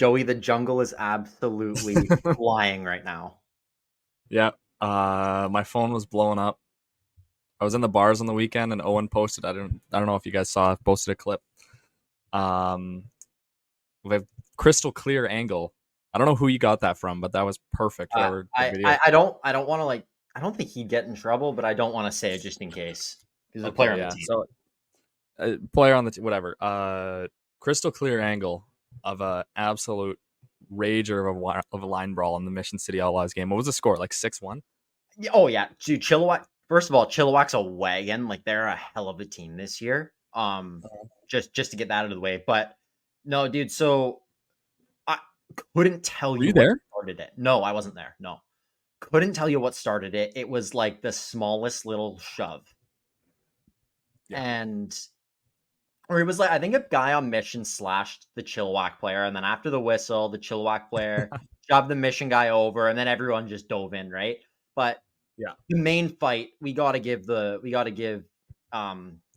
Joey, the jungle is absolutely flying right now. Yeah. My phone was blowing up. I was in the bars on the weekend, and Owen posted. I don't know if you guys saw. Posted a clip. With crystal clear angle. I don't know who you got that from, but that was perfect. Whoever the video. I don't want to I don't think he'd get in trouble, but I don't want to say it just in case. He's a player Okay, on the yeah. team. So, player on the whatever. Crystal clear angle of a absolute rager of a line brawl in the Mission City Outlaws game. What was the score? Like 6-1? Oh yeah, dude. Chilliwack. First of all, Chilliwack's a wagon. Like they're a hell of a team this year. Just to get that out of the way. But no, dude. So I couldn't tell Were you you what there? started it. No, I wasn't there. No, couldn't tell you what started it. It was like the smallest little shove, Yeah. and or it was like I think a guy on mission slashed the Chilliwack player, and then after the whistle, the Chilliwack player shoved the mission guy over, and then everyone just dove in, right? But Yeah. the main fight, we gotta give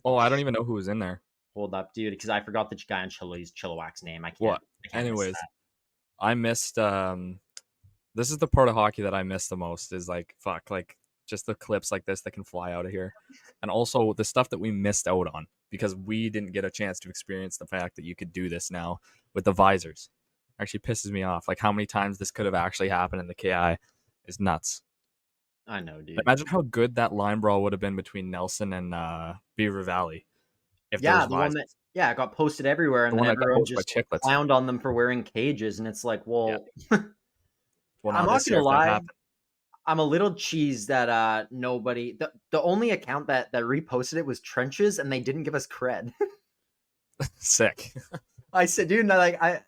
Oh, I don't even know who was in there. hold up, dude, because I forgot the guy on Chilliwack's name. What? I can't miss Anyways, that. I missed. This is the part of hockey that I miss the most. Is like just the clips like this that can fly out of here, and also the stuff that we missed out on because we didn't get a chance to experience the fact that you could do this now with the visors. Actually pisses me off. Like how many times this could have actually happened in the KI is nuts. I know, dude. Imagine how good that line brawl would have been between Nelson and Beaver Valley if there Yeah, was the one visors. that it got posted everywhere, The and then one that got everyone hosted by just Chicklets. clowned on them for wearing cages, and it's like, Yeah. well, Well, I'm now not this year gonna if that lie. happened, I'm a little cheesed that nobody the only account that reposted it was Trenches, and they didn't give us cred. sick. I said, dude, I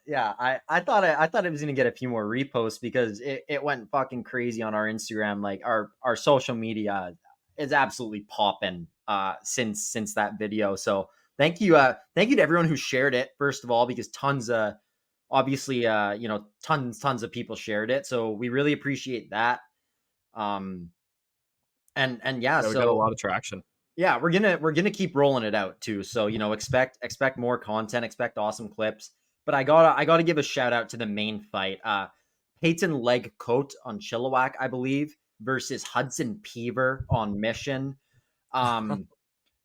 thought it was gonna get a few more reposts because it went fucking crazy on our Instagram. Like our social media is absolutely popping since that video. So thank you to everyone who shared it, first of all, because tons of obviously tons of people shared it. So we really appreciate that. Um and yeah, Yeah, we got a so lot of traction. yeah, we're gonna keep rolling it out too. So expect more content, expect awesome clips. But I gotta give a shout out to the main fight. Peyton Leg Coat on Chilliwack, I believe, versus Hudson Peaver on Mission. Um,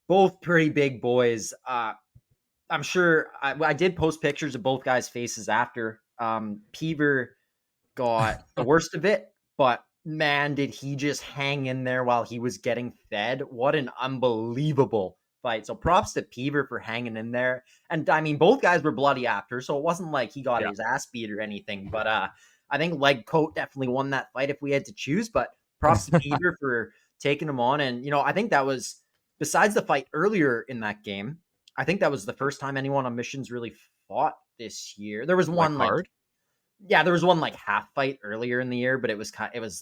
both pretty big boys. I'm sure I did post pictures of both guys' faces after. Peaver got the worst of it, but man, did he just hang in there while he was getting fed. What an unbelievable fight. So props to Peaver for hanging in there. And I mean, both guys were bloody after, so it wasn't like he got Yeah. his ass beat or anything. But I think Leg Coat definitely won that fight if we had to choose. But props to Peaver for taking him on. And, I think that was, besides the fight earlier in that game, I think that was the first time anyone on missions really fought this year. There was one hard. there was one like half fight earlier in the year, but it was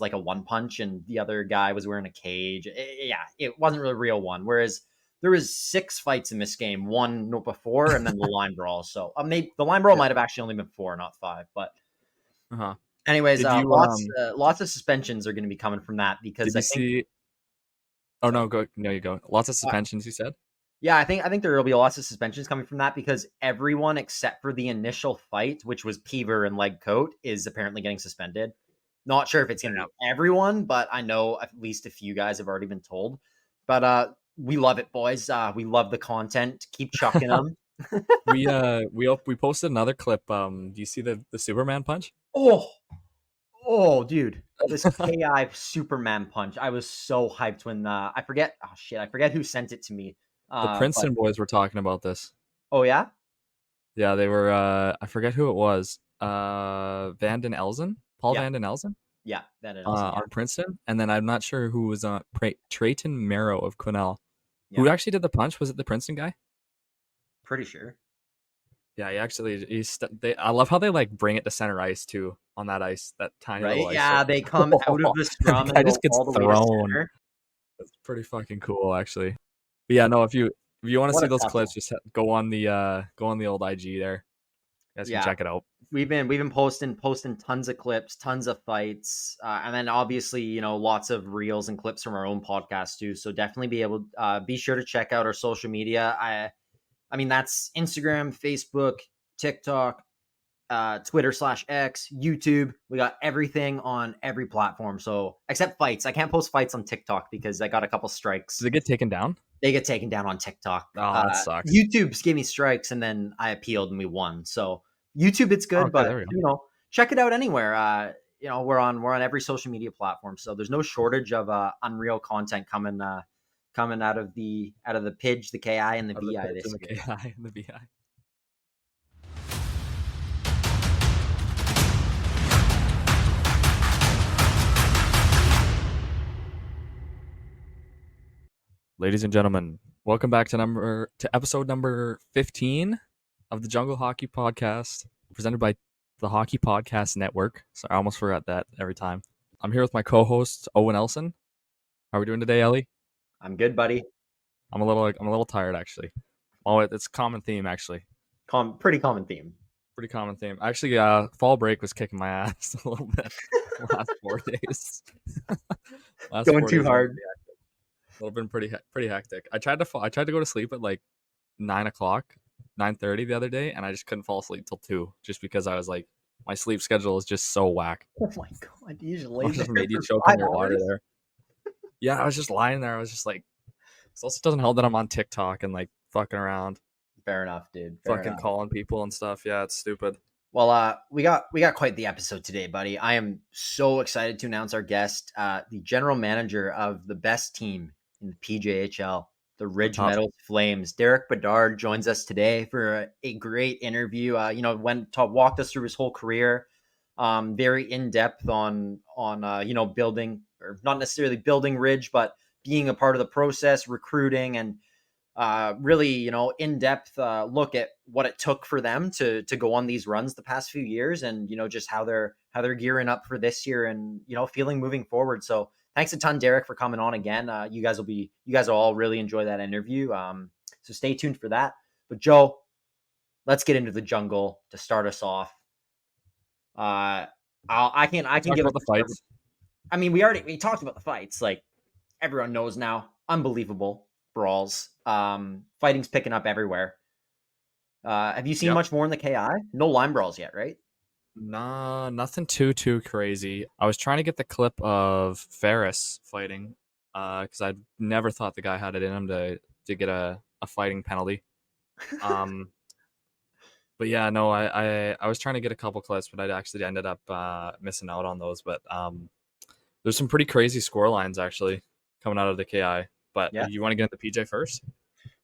like a one punch, and the other guy was wearing a cage. It wasn't really a real one. Whereas there was 6 fights in this game, one before, and then the line brawl. So maybe the line brawl might have actually only been 4, not 5. But Uh-huh. anyways, Did you lots of suspensions are going to be coming from that because did you I think. see? Oh no, go. No, you go. Lots of Uh, suspensions. You said. Yeah, I think there will be lots of suspensions coming from that because everyone except for the initial fight, which was Peaver and Leg Coat, is apparently getting suspended. Not sure if it's going to be everyone, but I know at least a few guys have already been told. But we love it, boys. We love the content. Keep chucking them. We posted another clip. Do you see the Superman punch? Oh, dude, this KI Superman punch. I was so hyped when I forget. Oh shit, I forget who sent it to me. The But Princeton boys were talking about this. oh yeah, Yeah, they were. I forget who it was. Vanden Elson, Paul yeah, Vanden Elson, yeah, that is yeah. on Princeton, and then I'm not sure who was on Trayton Merrow of Quinnell. Yeah. Who actually did the punch? Was it the Princeton guy? Pretty sure. Yeah, he actually. I love how they like bring it to center ice too on that ice, that tiny little ice. Yeah, they come out of the scrum and just go gets all the way to thrown. center. That's pretty fucking cool, actually. But yeah, no, if you want to What see a those tussle. clips, just go on the old IG there. You guys can check it out. We've been posting tons of clips, tons of fights, and then obviously lots of reels and clips from our own podcast too. So definitely be sure to check out our social media. I mean that's Instagram, Facebook, TikTok, Twitter/X, YouTube. We got everything on every platform. So except fights. I can't post fights on TikTok because I got a couple strikes. Did they get taken down? They get taken down on TikTok. Oh, that sucks. YouTube's gave me strikes, and then I appealed and we won. So YouTube, it's good, Okay, but there we go. check it out anywhere. We're on every social media platform, so there's no shortage of unreal content coming out of the PIDGE, the KI, and the VI this year. The KI and the VI. Ladies and gentlemen, welcome back to episode number 15 of the Jungle Hockey Podcast, presented by the Hockey Podcast Network. So I almost forgot that every time. I'm here with my co-host Owen Elson. How are we doing today, Ellie? I'm good, buddy. I'm a little tired actually. Oh, it's a common theme actually. Pretty common theme. Pretty common theme. Actually, fall break was kicking my ass a little bit the last 4 days. Going too hard. A little bit pretty hectic. I tried to go to sleep at like 9:30 the other day, and I just couldn't fall asleep till 2, just because I was like, my sleep schedule is just so whack. Oh my god! You just made you choke on your water there. Yeah, I was just lying there. I was just like, it also doesn't help that I'm on TikTok and like fucking around. Fair enough, dude. Calling people and stuff. Yeah, it's stupid. Well, we got quite the episode today, buddy. I am so excited to announce our guest, the general manager of the best team in the PJHL, the Ridge Meadows Flames. Derek Bedard joins us today for a great interview. Walked us through his whole career, very in depth on building, or not necessarily building Ridge, but being a part of the process, recruiting, and really in depth look at what it took for them to go on these runs the past few years, and just how they're gearing up for this year, and feeling moving forward. So thanks a ton, Derek, for coming on again. You guys will all really enjoy that interview. So stay tuned for that. But Joe, let's get into the jungle to start us off. I can give about the fights. I mean, we talked about the fights. Like, everyone knows now, unbelievable brawls. Fighting's picking up everywhere. Have you seen much more in the KI? No line brawls yet, right? Nah, nothing too crazy. I was trying to get the clip of Ferris fighting, because I never thought the guy had it in him to get a fighting penalty. But yeah, no, I was trying to get a couple clips, but I actually ended up missing out on those. But there's some pretty crazy score lines actually coming out of the KI. But you want to get into PJ first?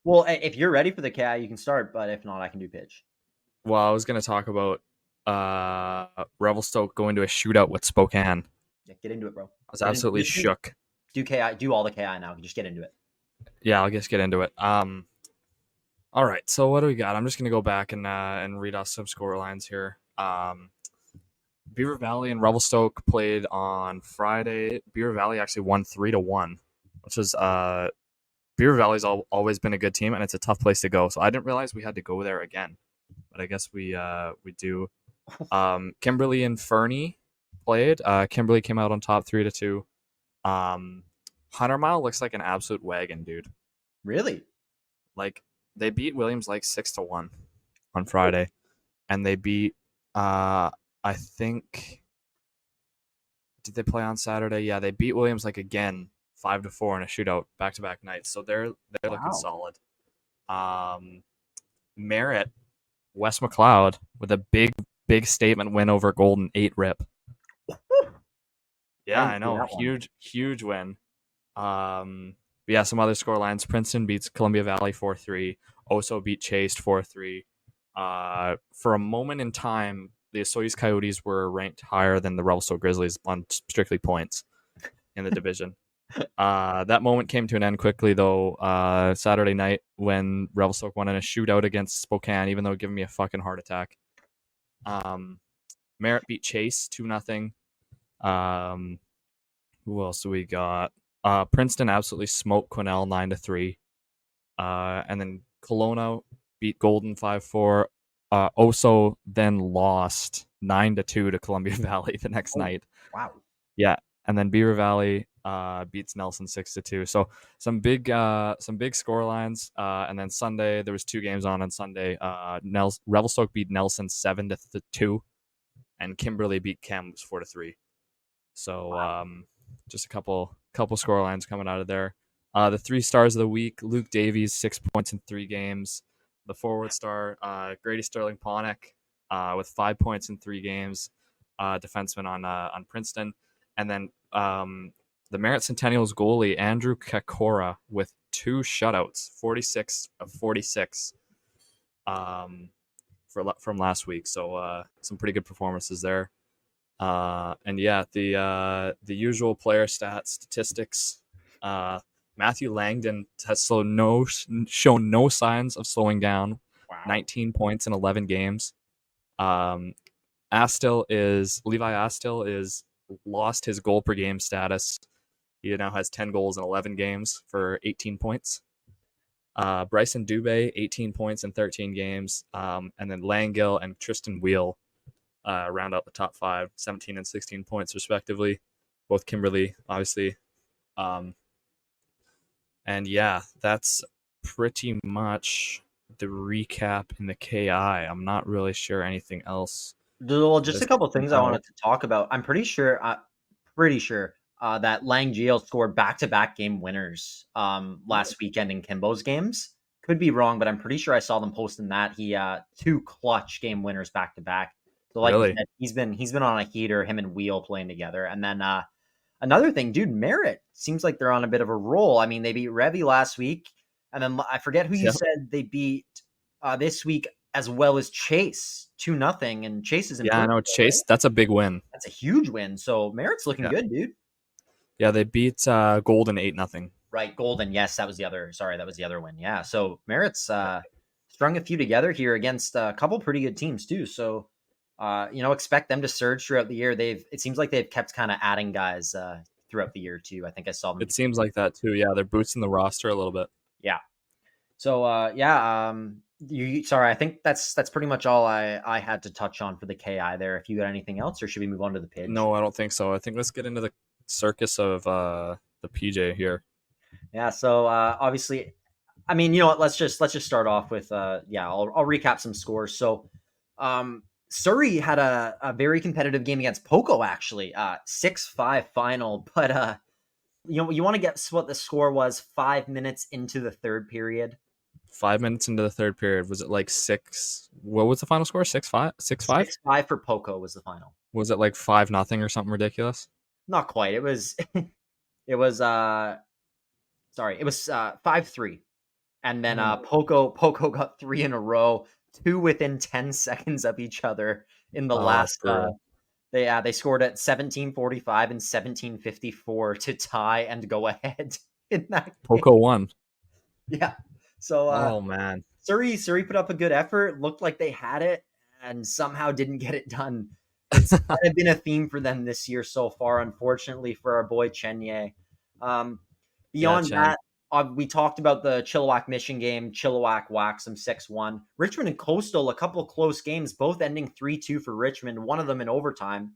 Well, if you're ready for the KI, you can start. But if not, I can do pitch. Well, I was going to talk about Revelstoke going to a shootout with Spokane. Yeah, get into it, bro. I was absolutely shook. Do KI, do all the KI now. Just get into it. Yeah, I'll just get into it. All right, so what do we got? I'm just going to go back and read off some score lines here. Beaver Valley and Revelstoke played on Friday. Beaver Valley actually won 3-1, which is Beaver Valley's always been a good team, and it's a tough place to go. So I didn't realize we had to go there again, but I guess we do. Kimberly and Fernie played. Kimberly came out on top 3-2. Hunter Mile looks like an absolute wagon, dude. Really? Like, they beat Williams like 6-1 on Friday, and they beat I think, did they play on Saturday? Yeah, they beat Williams like again 5-4 in a shootout back-to-back nights. So they're looking solid. Merritt, West McLeod with a big statement win over Golden 8-rip. Yeah, I know. Huge win. Yeah, some other score lines. Princeton beats Columbia Valley 4-3. Oso beat Chase 4-3. For a moment in time, the Osoyoos Coyotes were ranked higher than the Revelstoke Grizzlies on strictly points in the division. That moment came to an end quickly, though, Saturday night when Revelstoke won in a shootout against Spokane, even though giving me a fucking heart attack. Merritt beat Chase 2-0. Who else do we got? Princeton absolutely smoked Quesnel 9-3. And then Kelowna beat Golden 5-4. Oso then lost 9-2 to Columbia Valley the next night. Wow. Yeah. And then Beaver Valley beats Nelson 6-2. So some big score lines. And then Sunday there was 2 games on Sunday. Revelstoke beat Nelson 7-2, and Kimberly beat Chems 4-3. So just a couple score lines coming out of there. The 3 stars of the week: Luke Davies, 6 points in 3 games. The forward star, Grady Sterling Ponick, with 5 points in 3 games. Defenseman on Princeton. And then the Merritt Centennials goalie, Andrew Kakora, with 2 shutouts, 46 of 46 from last week. So some pretty good performances there. And yeah, the usual player statistics. Matthew Langdon has shown no signs of slowing down. Wow. 19 points in 11 games. Levi Astil is lost his goal per game status. He now has 10 goals in 11 games for 18 points. Bryson Dubé, 18 points in 13 games. And then Langell and Tristan Wheel round out the top 5, 17 and 16 points respectively. Both Kimberly, obviously. And yeah, that's pretty much the recap in the KI. I'm not really sure anything else. Well, just a couple things I wanted to talk about. I'm pretty sure that Lang Geo scored back-to-back game winners last weekend in Kimbo's games. Could be wrong, but I'm pretty sure I saw them posting that. He 2 clutch game winners back-to-back. So like Really? you said, he's been on a heater, him and Wheel playing together. And then another thing, dude, Merritt seems like they're on a bit of a roll. I mean, they beat Revy last week, and then I forget who you said they beat this week, as well as Chase 2-0, and Chase is in. Yeah, I know Chase. Right? That's a big win. That's a huge win. So Merritt's looking good, dude. Yeah, they beat Golden 8-0. Right, Golden. Yes, that was the other. Sorry, that was the other win. Yeah, so Merritt's strung a few together here against a couple pretty good teams too. So expect them to surge throughout the year. It seems like they've kept kind of adding guys throughout the year too. I think I saw them. It seems like that too. Yeah, they're boosting the roster a little bit. Yeah. So sorry, I think that's pretty much all I had to touch on for the KI there. If you got anything else, or should we move on to the pitch? No, I don't think so. I think let's get into the circus of the PJ here. Yeah. So obviously, I mean, you know what? Let's just start off with I'll recap some scores. So Surrey had a very competitive game against Poco, actually, 6-5 final. But you want to guess what the score was 5 minutes into the third period? 5 minutes into the third period, was it like 6? What was the final score? 6-5? 6-5? 6-5 for Poco was the final. Was it like 5-0 or something ridiculous? Not quite. It was. It was. Sorry, it was 5-3, and then Poco got 3 in a row, 2 within 10 seconds of each other in the last. They scored at 17:45 and 17:54 to tie and go ahead in that game. Poco won. Yeah. So oh man, Surrey put up a good effort. Looked like they had it, and somehow didn't get it done. It's kind of been a theme for them this year so far, unfortunately, for our boy Chenye. Beyond that, we talked about the Chilliwack Mission game. Chilliwack whacks them 6-1. Richmond and Coastal, a couple of close games, both ending 3-2 for Richmond, one of them in overtime.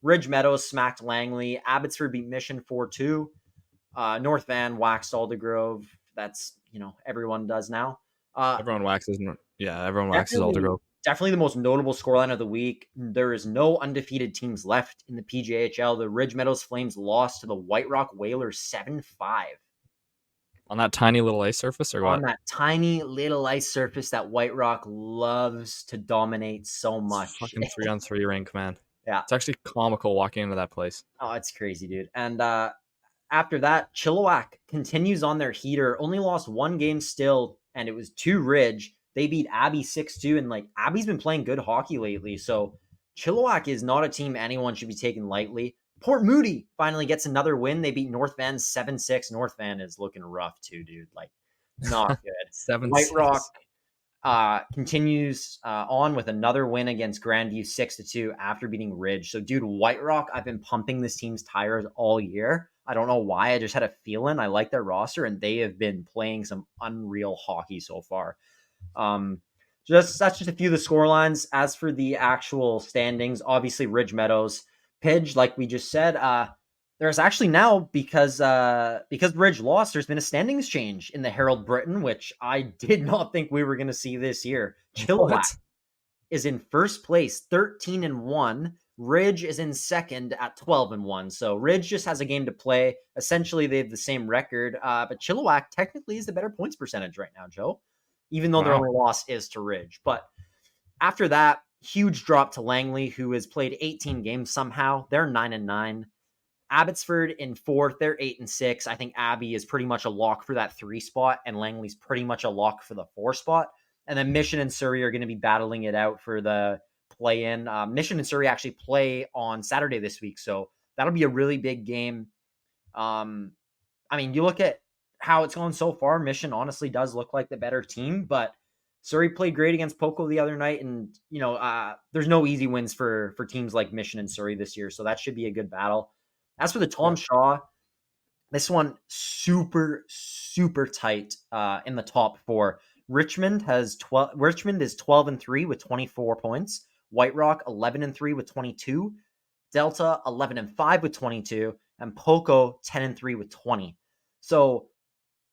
Ridge Meadows smacked Langley. Abbotsford beat Mission 4-2. North Van waxed Aldergrove. That's, everyone does now. Everyone waxes Aldergrove. Definitely the most notable scoreline of the week. There is no undefeated teams left in the PJHL. The Ridge Meadows Flames lost to the White Rock Whalers 7-5. On that tiny little ice surface, or what? On that tiny little ice surface that White Rock loves to dominate so much. It's fucking 3-on-3 rink, man. Yeah. It's actually comical walking into that place. Oh, it's crazy, dude. And after that, Chilliwack continues on their heater. Only lost 1 game still, and it was to Ridge. They beat Abbey 6-2, and Abbey's been playing good hockey lately. So Chilliwack is not a team anyone should be taking lightly. Port Moody finally gets another win. They beat North Van 7-6. North Van is looking rough too, dude. Not good. 7-6. White Rock continues on with another win against Grandview 6-2 after beating Ridge. So, dude, White Rock, I've been pumping this team's tires all year. I don't know why. I just had a feeling. I like their roster, and they have been playing some unreal hockey so far. That's just a few of the score lines. As for the actual standings, obviously Ridge Meadows, Pidge, like we just said, There's actually now, because Ridge lost, there's been a standings change in the Herald Britain, which I did not think we were going to see this year. Chilliwack What? is in first place, 13-1. Ridge is in second at 12-1. So Ridge just has a game to play. Essentially, they have the same record, but Chilliwack technically is the better points percentage right now, Joe, even though their Wow. only loss is to Ridge. But after that, huge drop to Langley, who has played 18 games somehow. They're 9-9. Abbotsford in fourth, they're 8-6. I think Abby is pretty much a lock for that 3 spot, and Langley's pretty much a lock for the 4 spot. And then Mission and Surrey are going to be battling it out for the play-in. Mission and Surrey actually play on Saturday this week, so that'll be a really big game. You look at how it's gone so far. Mission honestly does look like the better team, but Surrey played great against Poco the other night, and there's no easy wins for teams like Mission and Surrey this year, so that should be a good battle. As for the Tom Shaw, this one super, super tight in the top 4. Richmond is 12-3 with 24 points. White Rock 11-3 with 22. Delta 11-5 with 22, and Poco 10-3 with 20. So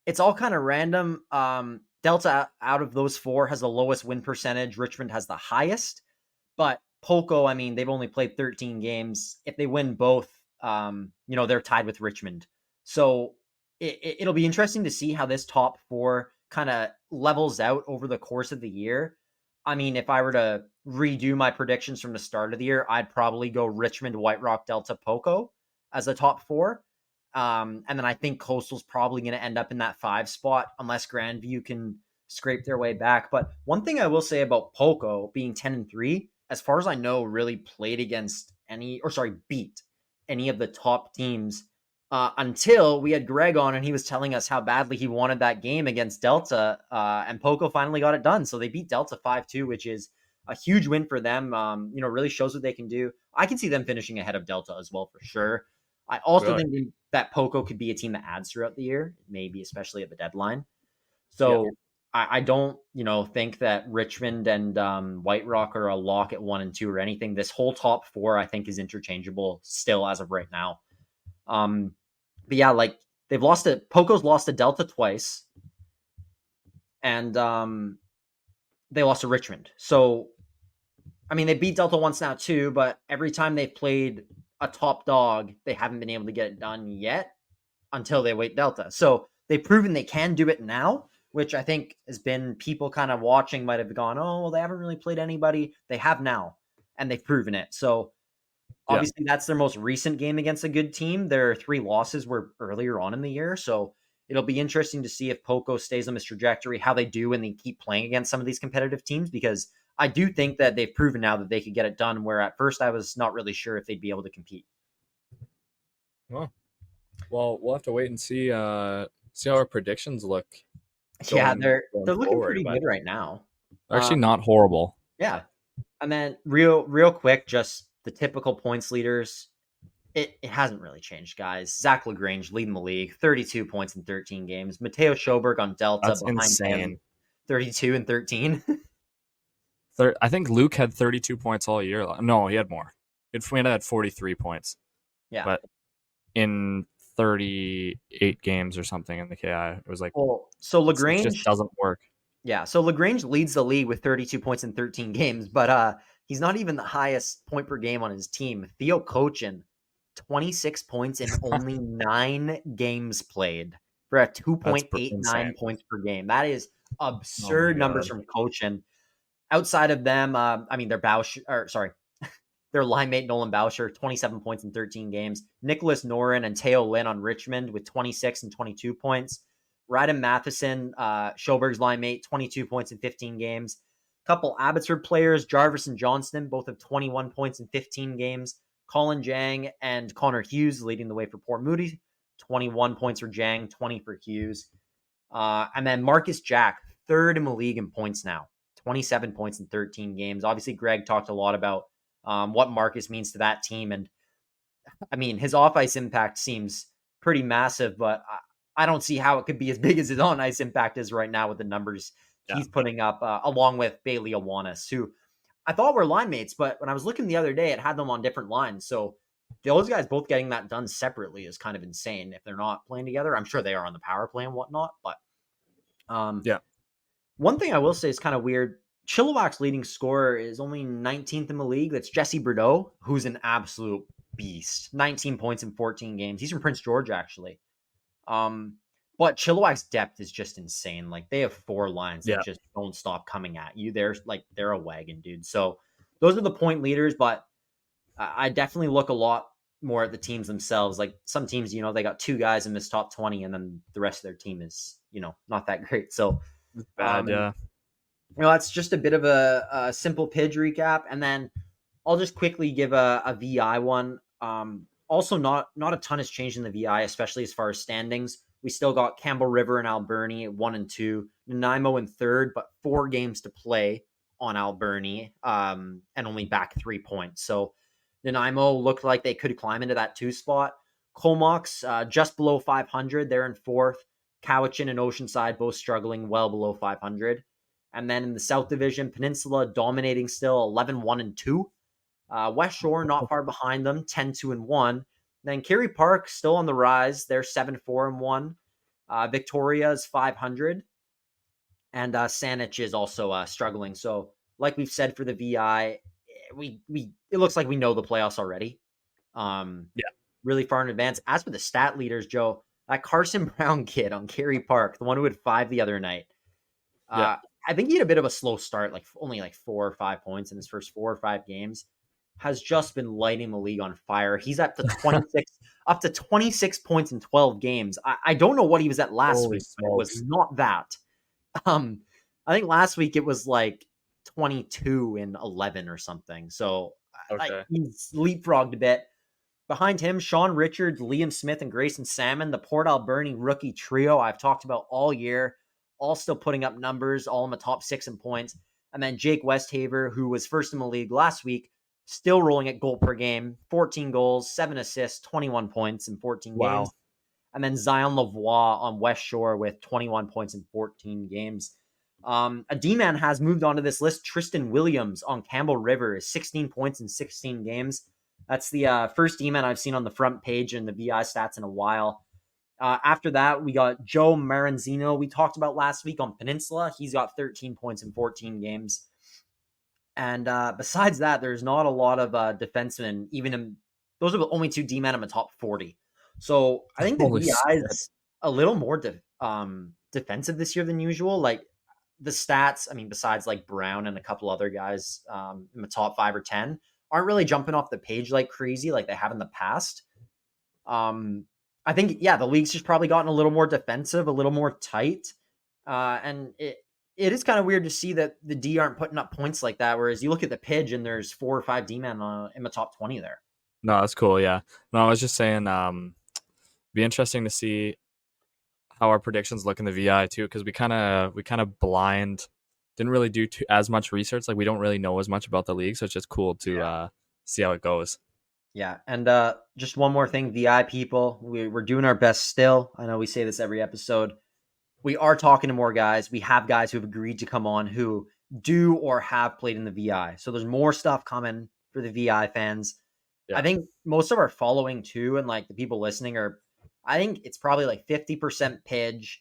it's all kind of random. Delta out of those 4 has the lowest win percentage. Richmond has the highest, but Poco, they've only played 13 games. If they win both, they're tied with Richmond. So it'll be interesting to see how this top 4 kind of levels out over the course of the year. If I were to redo my predictions from the start of the year, I'd probably go Richmond, White Rock, Delta, Poco as the top 4. And then I think Coastal's probably going to end up in that 5 spot unless Grandview can scrape their way back. But one thing I will say about Poco being 10-3, as far as I know, really beat any of the top teams until we had Greg on and he was telling us how badly he wanted that game against Delta, and Poco finally got it done. So they beat Delta 5-2, which is a huge win for them. Really shows what they can do. I can see them finishing ahead of Delta as well for sure. I also think that Poco could be a team that adds throughout the year, maybe especially at the deadline. So I don't, think that Richmond and White Rock are a lock at 1 and 2 or anything. This whole top 4, I think, is interchangeable still as of right now. But yeah, Poco's lost to Delta twice, and they lost to Richmond. So, they beat Delta once now too, but every time they've played a top dog, they haven't been able to get it done yet until they wait Delta. So they've proven they can do it now, which I think has been people kind of watching might have gone, oh, well, they haven't really played anybody. They have now, and they've proven it. So obviously that's their most recent game against a good team. Their 3 losses were earlier on in the year. So it'll be interesting to see if Poco stays on this trajectory, how they do when they keep playing against some of these competitive teams, because I do think that they've proven now that they could get it done, where at first I was not really sure if they'd be able to compete. Well, we'll have to wait and see how our predictions look. They're looking pretty good right now. Actually, not horrible. Yeah. And then real quick, just the typical points leaders. It hasn't really changed, guys. Zach LaGrange leading the league, 32 points in 13 games. Mateo Schoberg on Delta. That's insane. Him, 32 and 13. I think Luke had 32 points all year. No, he had more. Fuenda had 43 points. Yeah. But in 38 games or something in the KI, it was like, so LaGrange just doesn't work. Yeah, so LaGrange leads the league with 32 points in 13 games, but he's not even the highest point per game on his team. Theo Cochin, 26 points in only 9 games played for a 2.89 points per game. That is absurd numbers from Cochin. Outside of them, their line mate Nolan Boucher, 27 points in 13 games. Nicholas Norin and Teo Lin on Richmond with 26 and 22 points. Ryden Matheson, Schoberg's line mate, 22 points in 15 games. Couple Abbotsford players, Jarvis and Johnston, both have 21 points in 15 games. Colin Jang and Connor Hughes leading the way for Port Moody. 21 points for Jang, 20 for Hughes. And then Marcus Jack, third in the league in points now. 27 points in 13 games. Obviously, Greg talked a lot about what Marcus means to that team. And his off-ice impact seems pretty massive, but I don't see how it could be as big as his on-ice impact is right now with the numbers he's putting up, along with Bailey Awanis, who I thought were line mates, but when I was looking the other day, it had them on different lines. So those guys both getting that done separately is kind of insane if they're not playing together. I'm sure they are on the power play and whatnot, but Yeah. one thing I will say is kind of weird. Chilliwack's leading scorer is only 19th in the league. That's Jesse Bordeaux, who's an absolute beast. 19 points in 14 games. He's from Prince George, actually. Um, but Chilliwack's depth is just insane. Like they have 4 lines that Yeah. just don't stop coming at you. They're a wagon, dude. So those are the point leaders, but I definitely look a lot more at the teams themselves. Like some teams, they got 2 guys in this top 20, and then the rest of their team is, not that great. So Bad. Yeah. that's just a bit of a simple Pidge recap, and then I'll just quickly give a VI one. Also, not a ton has changed in the VI, especially as far as standings. We still got Campbell River and Alberni at 1 and 2, Nanaimo in 3rd, but 4 games to play on Alberni, and only back 3 points. So Nanaimo looked like they could climb into that 2 spot. Comox just below 500, they're in 4th. Cowichan and Oceanside both struggling well below 500. And then in the South Division, Peninsula dominating still 11-1 and 2. West Shore not far behind them, 10-2 and 1. Then Kerry Park still on the rise. They're 7-4 and 1. Victoria is 500. And Saanich is also struggling. So, like we've said for the VI, it looks like we know the playoffs already. Yeah. Really far in advance. As for the stat leaders, Joe, that Carson Brown kid on Kerry Park, the one who had 5 the other night, Yeah. I think he had a bit of a slow start, like only like 4 or 5 points in his first 4 or 5 games. Has just been lighting the league on fire. He's up to 26 points in 12 games. I don't know what he was at last Holy week, but it was smokes. not that. I think last week it was like 22 and 11 or something. So Okay. he's leapfrogged a bit. Behind him, Sean Richards, Liam Smith, and Grayson Salmon, the Port Alberni rookie trio I've talked about all year, all still putting up numbers, all in the top 6 in points. And then Jake Westhaver, who was first in the league last week, still rolling at goal per game, 14 goals, 7 assists, 21 points in 14 games. And then Zion Lavoie on West Shore with 21 points in 14 games. A D-man has moved onto this list. Tristan Williams on Campbell River is 16 points in 16 games. That's the first D-man I've seen on the front page in the VI stats in a while. After that, we got Joe Maranzino, we talked about last week on Peninsula. He's got 13 points in 14 games. And besides that, there's not a lot of defensemen. Those are the only 2 D-men in the top 40. So I think the VI is a little more defensive this year than usual. Like the stats, I mean, besides like Brown and a couple other guys in the top 5 or 10, aren't really jumping off the page like crazy like they have in the past. I think, the league's just probably gotten a little more defensive, a little more tight. And it is kind of weird to see that the D aren't putting up points like that. Whereas you look at the Pidge and there's 4 or 5 D-men in the top 20 there. No, that's cool. Yeah. No, I was just saying, be interesting to see how our predictions look in the VI too, because we kind of didn't really do as much research. Like we don't really know as much about the league, so it's just cool to see how it goes. Yeah, and just one more thing, VI people, we're doing our best still. I know we say this every episode. We are talking to more guys. We have guys who have agreed to come on who do or have played in the VI. So there's more stuff coming for the VI fans. Yeah. I think most of our following too, and like the people listening I think it's probably like 50% Pidge,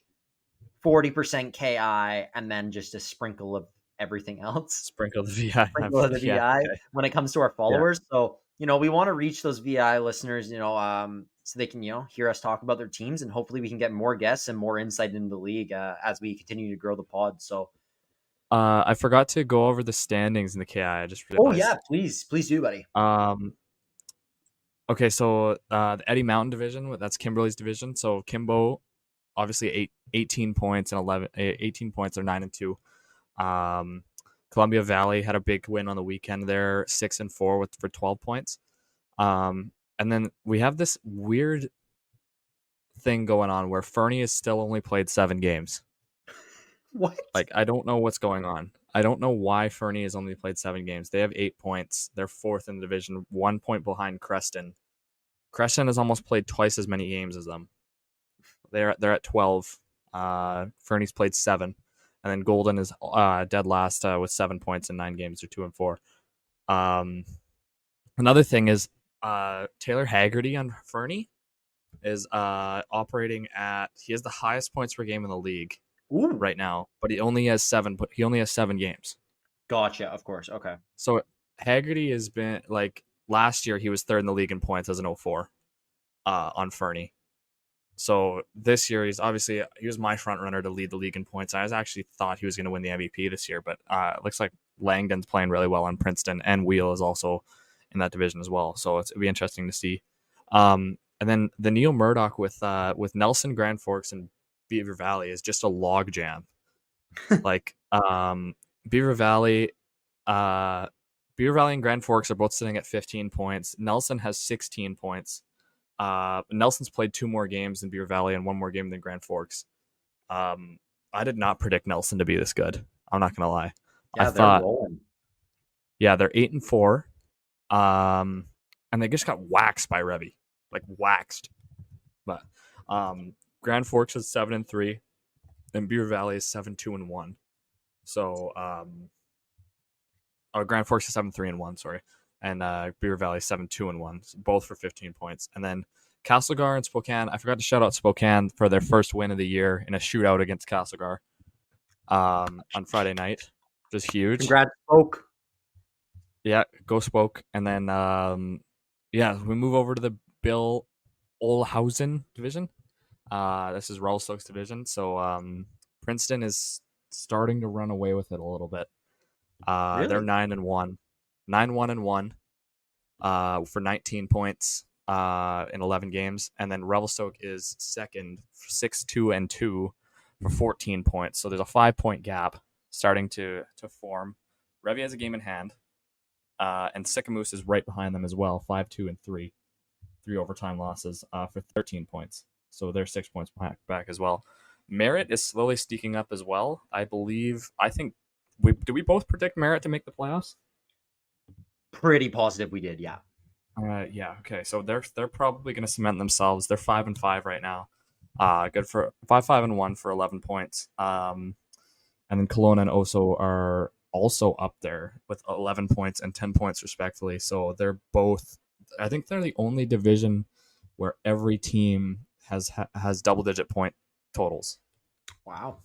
40% KI, and then just a sprinkle of everything else. Sprinkle the VI. Sprinkle of the VI Okay. when it comes to our followers. Yeah. So, we want to reach those VI listeners, so they can, hear us talk about their teams, and hopefully we can get more guests and more insight into the league as we continue to grow the pod. So, I forgot to go over the standings in the KI. I just realized. Oh yeah, please do, buddy. Okay, so the Eddie Mountain division, that's Kimberly's division. So Kimbo, obviously 18 points and 18 points. They're 9 and 2. Columbia Valley had a big win on the weekend. They're 6 and 4 for 12 points. And then we have this weird thing going on where Fernie has still only played 7 games. What? Like, I don't know what's going on. I don't know why Fernie has only played 7 games. They have 8 points. They're 4th in the division, 1 point behind Creston. Creston has almost played twice as many games as them. They're at 12. Fernie's played 7. And then Golden is dead last with 7 points in 9 games. They're 2 and 4. Another thing is, Taylor Haggerty on Fernie is operating at, he has the highest points per game in the league Ooh, right now, but he only has 7 games. gotcha. Of course. Okay. So Haggerty has been like, last year he was third in the league in points as an 04 on Fernie. So this year he was my front runner to lead the league in points. I actually thought he was going to win the MVP this year, but it looks like Langdon's playing really well on Princeton, and Wheel is also in that division as well. So it'll be interesting to see. And then the Neil Murdoch with Nelson, Grand Forks, and Beaver Valley is just a log jam. Like Beaver Valley, Beaver Valley and Grand Forks are both sitting at 15 points. Nelson has 16 points. Nelson's played 2 more games than Beaver Valley and 1 more game than Grand Forks. I did not predict Nelson to be this good. I'm not gonna lie. Yeah, they're rolling. Yeah, they're 8-4. And they just got waxed by Revy, like waxed. But Grand Forks is 7-3, and Beaver Valley is 7-2-1. So Grand Forks is 7-3-1, sorry, and Beaver Valley 7-2-1, both for 15 points. And then Castlegar and Spokane. I forgot to shout out Spokane for their first win of the year in a shootout against Castlegar on Friday night, which is huge. Congrats, Spoke. Yeah, go Spoke. And then we move over to the Bill Olhausen division. This is Rellstoke's division. So Princeton is starting to run away with it a little bit. Really? They're 9-1, 9-1-1 for 19 points in 11 games, and then Revelstoke is second, 6-2-2 for 14 points. So there's a 5-point gap starting to form. Revy has a game in hand, and Sycamoose is right behind them as well, 5-2-3, 3 overtime losses for 13 points. So they're 6 points back as well. Merritt is slowly sneaking up as well. I think did we both predict Merritt to make the playoffs? Pretty positive we did, yeah. Yeah. Okay. So they're probably going to cement themselves. They're 5-5 right now. Good for 5-5-1 for 11 points. And then Kelowna and Oso are also up there with 11 points and 10 points respectively. So they're both. I think they're the only division where every team has double-digit point totals. Wow.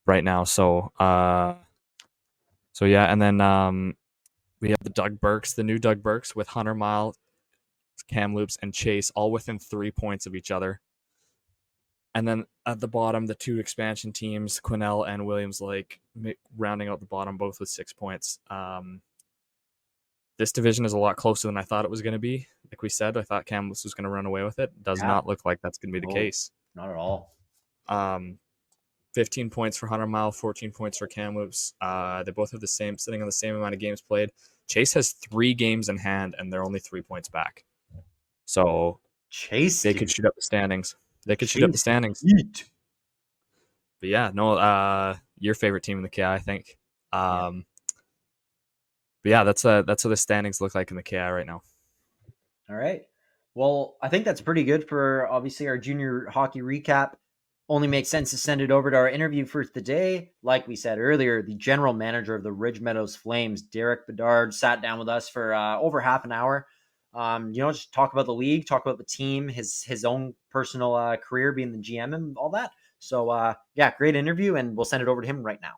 Right now. So yeah, and then we have the new Doug Burks with Hunter Mile, Kamloops, and Chase all within 3 points of each other. And then at the bottom, the 2 expansion teams, Quesnel and Williams Lake, rounding out the bottom, both with 6 points. This division is a lot closer than I thought it was going to be. Like we said, I thought Kamloops was going to run away with it. Does not look like that's going to be the case. Not at all. 15 points for Hunter Mile, 14 points for Kamloops. They both have sitting on the same amount of games played. Chase has 3 games in hand, and they're only 3 points back. So Chase, they could shoot up the standings. But yeah, no, your favorite team in the KI, I think. But yeah, that's how the standings look like in the KI right now. All right. Well, I think that's pretty good for obviously our junior hockey recap. Only makes sense to send it over to our interview for the day. Like we said earlier, the general manager of the Ridge Meadows Flames, Derek Bedard, sat down with us for over half an hour. Just talk about the league, talk about the team, his own personal career being the GM and all that. So, great interview, and we'll send it over to him right now.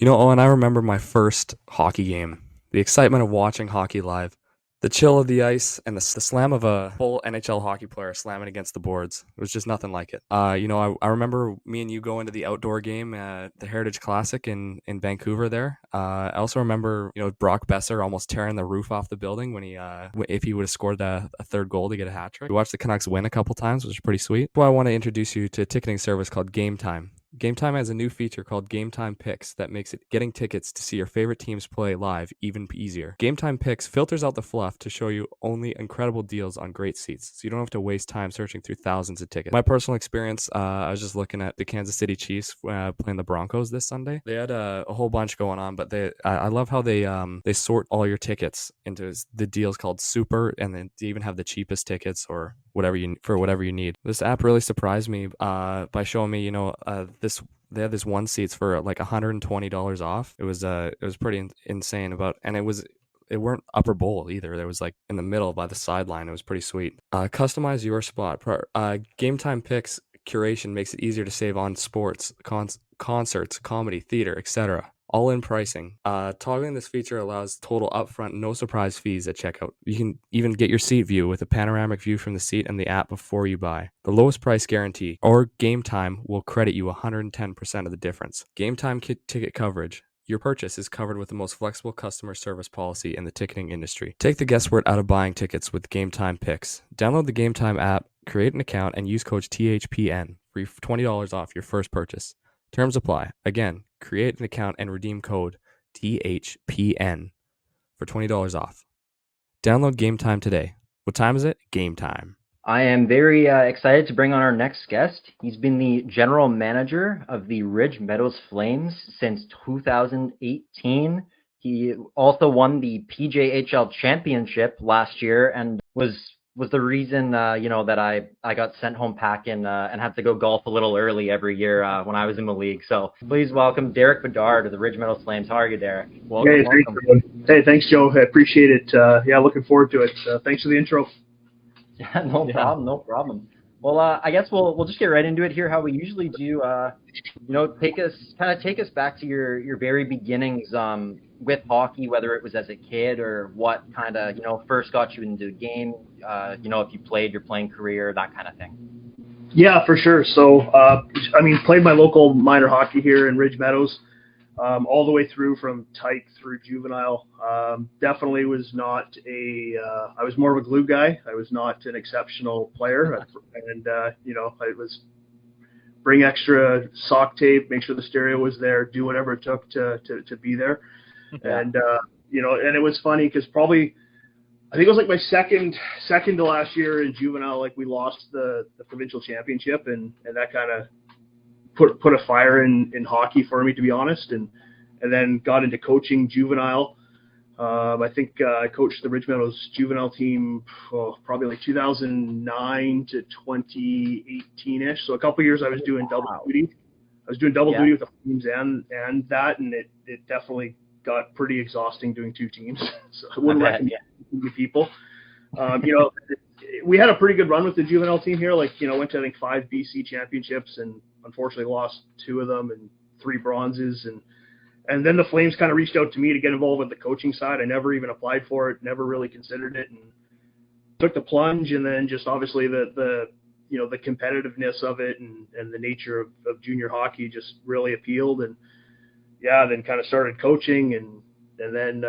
Owen, I remember my first hockey game, the excitement of watching hockey live. The chill of the ice and the slam of a full NHL hockey player slamming against the boards. It was just nothing like it. I remember me and you going to the outdoor game at the Heritage Classic in Vancouver there. I also remember, Brock Besser almost tearing the roof off the building when if he would have scored a third goal to get a hat trick. We watched the Canucks win a couple times, which was pretty sweet. So I want to introduce you to a ticketing service called Game Time. Game Time has a new feature called Game Time Picks that makes it getting tickets to see your favorite teams play live even easier. Game Time Picks filters out the fluff to show you only incredible deals on great seats, so you don't have to waste time searching through thousands of tickets. My personal experience, I was just looking at the Kansas City Chiefs playing the Broncos this Sunday. They had a whole bunch going on, but I love how they sort all your tickets into the deals called Super, and then they even have the cheapest tickets or whatever you need. This app really surprised me by showing me, they had this one seats for like $120 off. It was pretty insane and it was weren't upper bowl either. There was like in the middle by the sideline. It was pretty sweet. Customize your spot. Game time picks curation makes it easier to save on sports, concerts, comedy, theater, etc. All-in pricing. Toggling this feature allows total upfront, no surprise fees at checkout. You can even get your seat view with a panoramic view from the seat and the app before you buy. The lowest price guarantee or Game Time will credit you 110% of the difference. Game Time ticket coverage. Your purchase is covered with the most flexible customer service policy in the ticketing industry. Take the guesswork out of buying tickets with Game Time Picks. Download the Game Time app, create an account, and use code THPN for $20 off your first purchase. Terms apply. Again, create an account and redeem code THPN for $20 off. Download Game Time today. What time is it? Game time. I am very excited to bring on our next guest. He's been the general manager of the Ridge Meadows Flames since 2018. He also won the PJHL championship last year and was the reason that I got sent home packing and had to go golf a little early every year when I was in the league. So please welcome Derek Bedard of the Ridge Meadows Flames. How are you, Derek? Welcome. Hey, thanks, Joe. I appreciate it. Looking forward to it. Thanks for the intro. Yeah, no problem. Well, I guess we'll just get right into it here. How we usually do, take us back to your very beginnings with hockey, whether it was as a kid or what kind of first got you into the game. If you played your playing career, that kind of thing. Yeah, for sure. So, played my local minor hockey here in Ridge Meadows, all the way through from tyke through juvenile. Definitely was not I was more of a glue guy. I was not an exceptional player. And, I was bring extra sock tape, make sure the stereo was there, do whatever it took to be there. Yeah. And, and it was funny because probably, I think it was like my second to last year in juvenile, like we lost the provincial championship and that kind of put a fire in hockey for me, to be honest, and then got into coaching juvenile. I think I coached the Ridge Meadows juvenile team probably like 2009 to 2018-ish. So a couple of years I was doing double duty. I was doing double duty with the Flames and that, and it definitely got pretty exhausting doing two teams. So I wouldn't recommend it to people. We had a pretty good run with the juvenile team here. Went to I think 5 BC championships and unfortunately lost 2 of them and 3 bronzes. And then the Flames kind of reached out to me to get involved with the coaching side. I never even applied for it, never really considered it, and took the plunge. And then just obviously the competitiveness of it and the nature of junior hockey just really appealed. And then kind of started coaching and then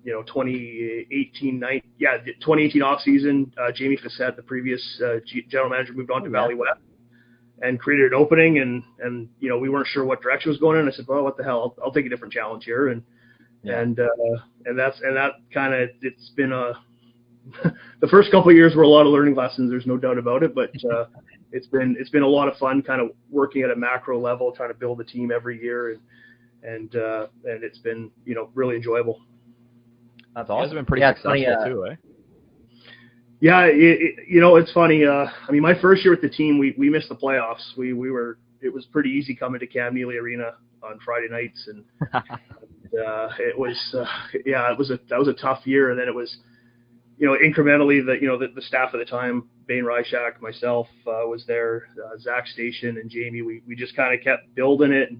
2018 off season, Jamie Fassett, the previous general manager, moved on to Valley West and created an opening, and we weren't sure what direction was going in. I said, well, what the hell, I'll take a different challenge here, and that kind of, it's been the first couple of years were a lot of learning lessons. There's no doubt about it, but it's been a lot of fun, kind of working at a macro level, trying to build a team every year, and it's been really enjoyable. That's awesome. It's been pretty successful too, eh? Yeah, it's funny. My first year with the team, we missed the playoffs. It was pretty easy coming to Cam Neely Arena on Friday nights, and that was a tough year. And then it was, incrementally the staff at the time, Bane Ryshak, myself was there, Zach Station and Jamie. We just kind of kept building it, and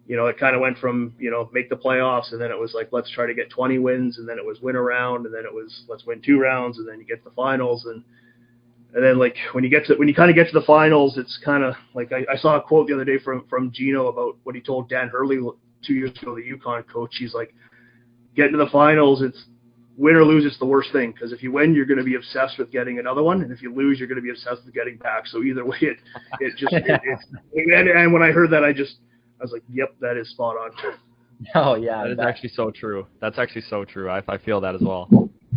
it kind of went from, make the playoffs, and then it was like, let's try to get 20 wins, and then it was win a round, and then it was, let's win 2 rounds, and then you get to the finals. And then like when you kind of get to the finals, it's kind of like, I saw a quote the other day from Gino about what he told Dan Hurley 2 years ago, the UConn coach. He's like, getting to the finals, it's win or lose, it's the worst thing. Because if you win, you're going to be obsessed with getting another one. And if you lose, you're going to be obsessed with getting back. So either way, and when I heard that, I was like, yep, that is spot on. Oh yeah, that is actually so true. That's actually so true. I feel that as well.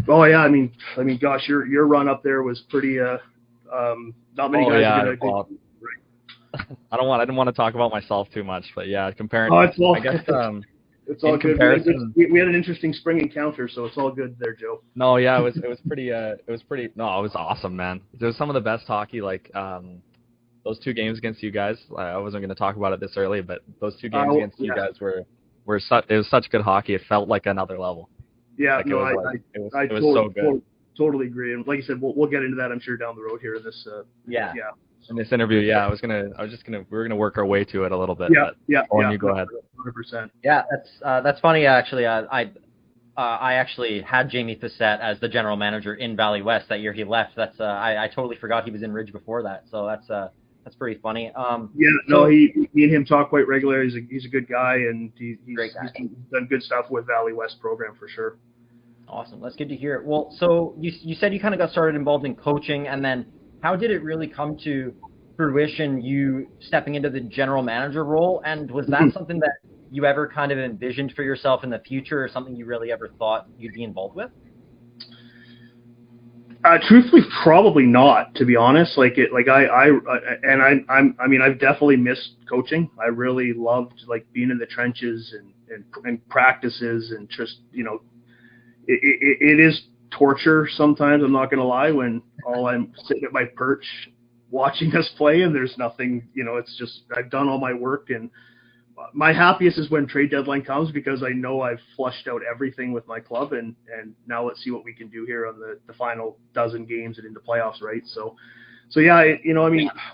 Oh yeah, I mean, gosh, your run up there was pretty. Not many guys are gonna do. Right. I didn't want to talk about myself too much, but yeah, comparing. Oh, it's all. I guess it's all good. We had an interesting spring encounter, so it's all good there, Joe. No, yeah, it was pretty. No, it was awesome, man. It was some of the best hockey, those 2 games against you guys. I wasn't going to talk about it this early, but those 2 games against you guys it was such good hockey. It felt like another level. Yeah, Like, no, it was so good. Totally agree. And like you said, we'll get into that, I'm sure, down the road here in this. Yeah. In this interview, we were gonna work our way to it a little bit. Yeah. You go ahead. 100%. Yeah, that's funny actually. I actually had Jamie Facette as the general manager in Valley West that year he left. That's I totally forgot he was in Ridge before that. So that's pretty funny. Me and him talk quite regularly. He's a good guy, and he's done good stuff with Valley West program for sure. Awesome. That's good to hear. Well, so you said you kind of got started involved in coaching, and then how did it really come to fruition, you stepping into the general manager role? And was that something that you ever kind of envisioned for yourself in the future, or something you really ever thought you'd be involved with? Truthfully, probably not, to be honest. I've definitely missed coaching. I really loved like being in the trenches and practices, and just, it is torture sometimes, I'm not going to lie, when all I'm sitting at my perch watching us play and there's nothing, it's just, I've done all my work, and my happiest is when trade deadline comes, because I know I've flushed out everything with my club, and now let's see what we can do here on the final dozen games and into playoffs, right? So yeah,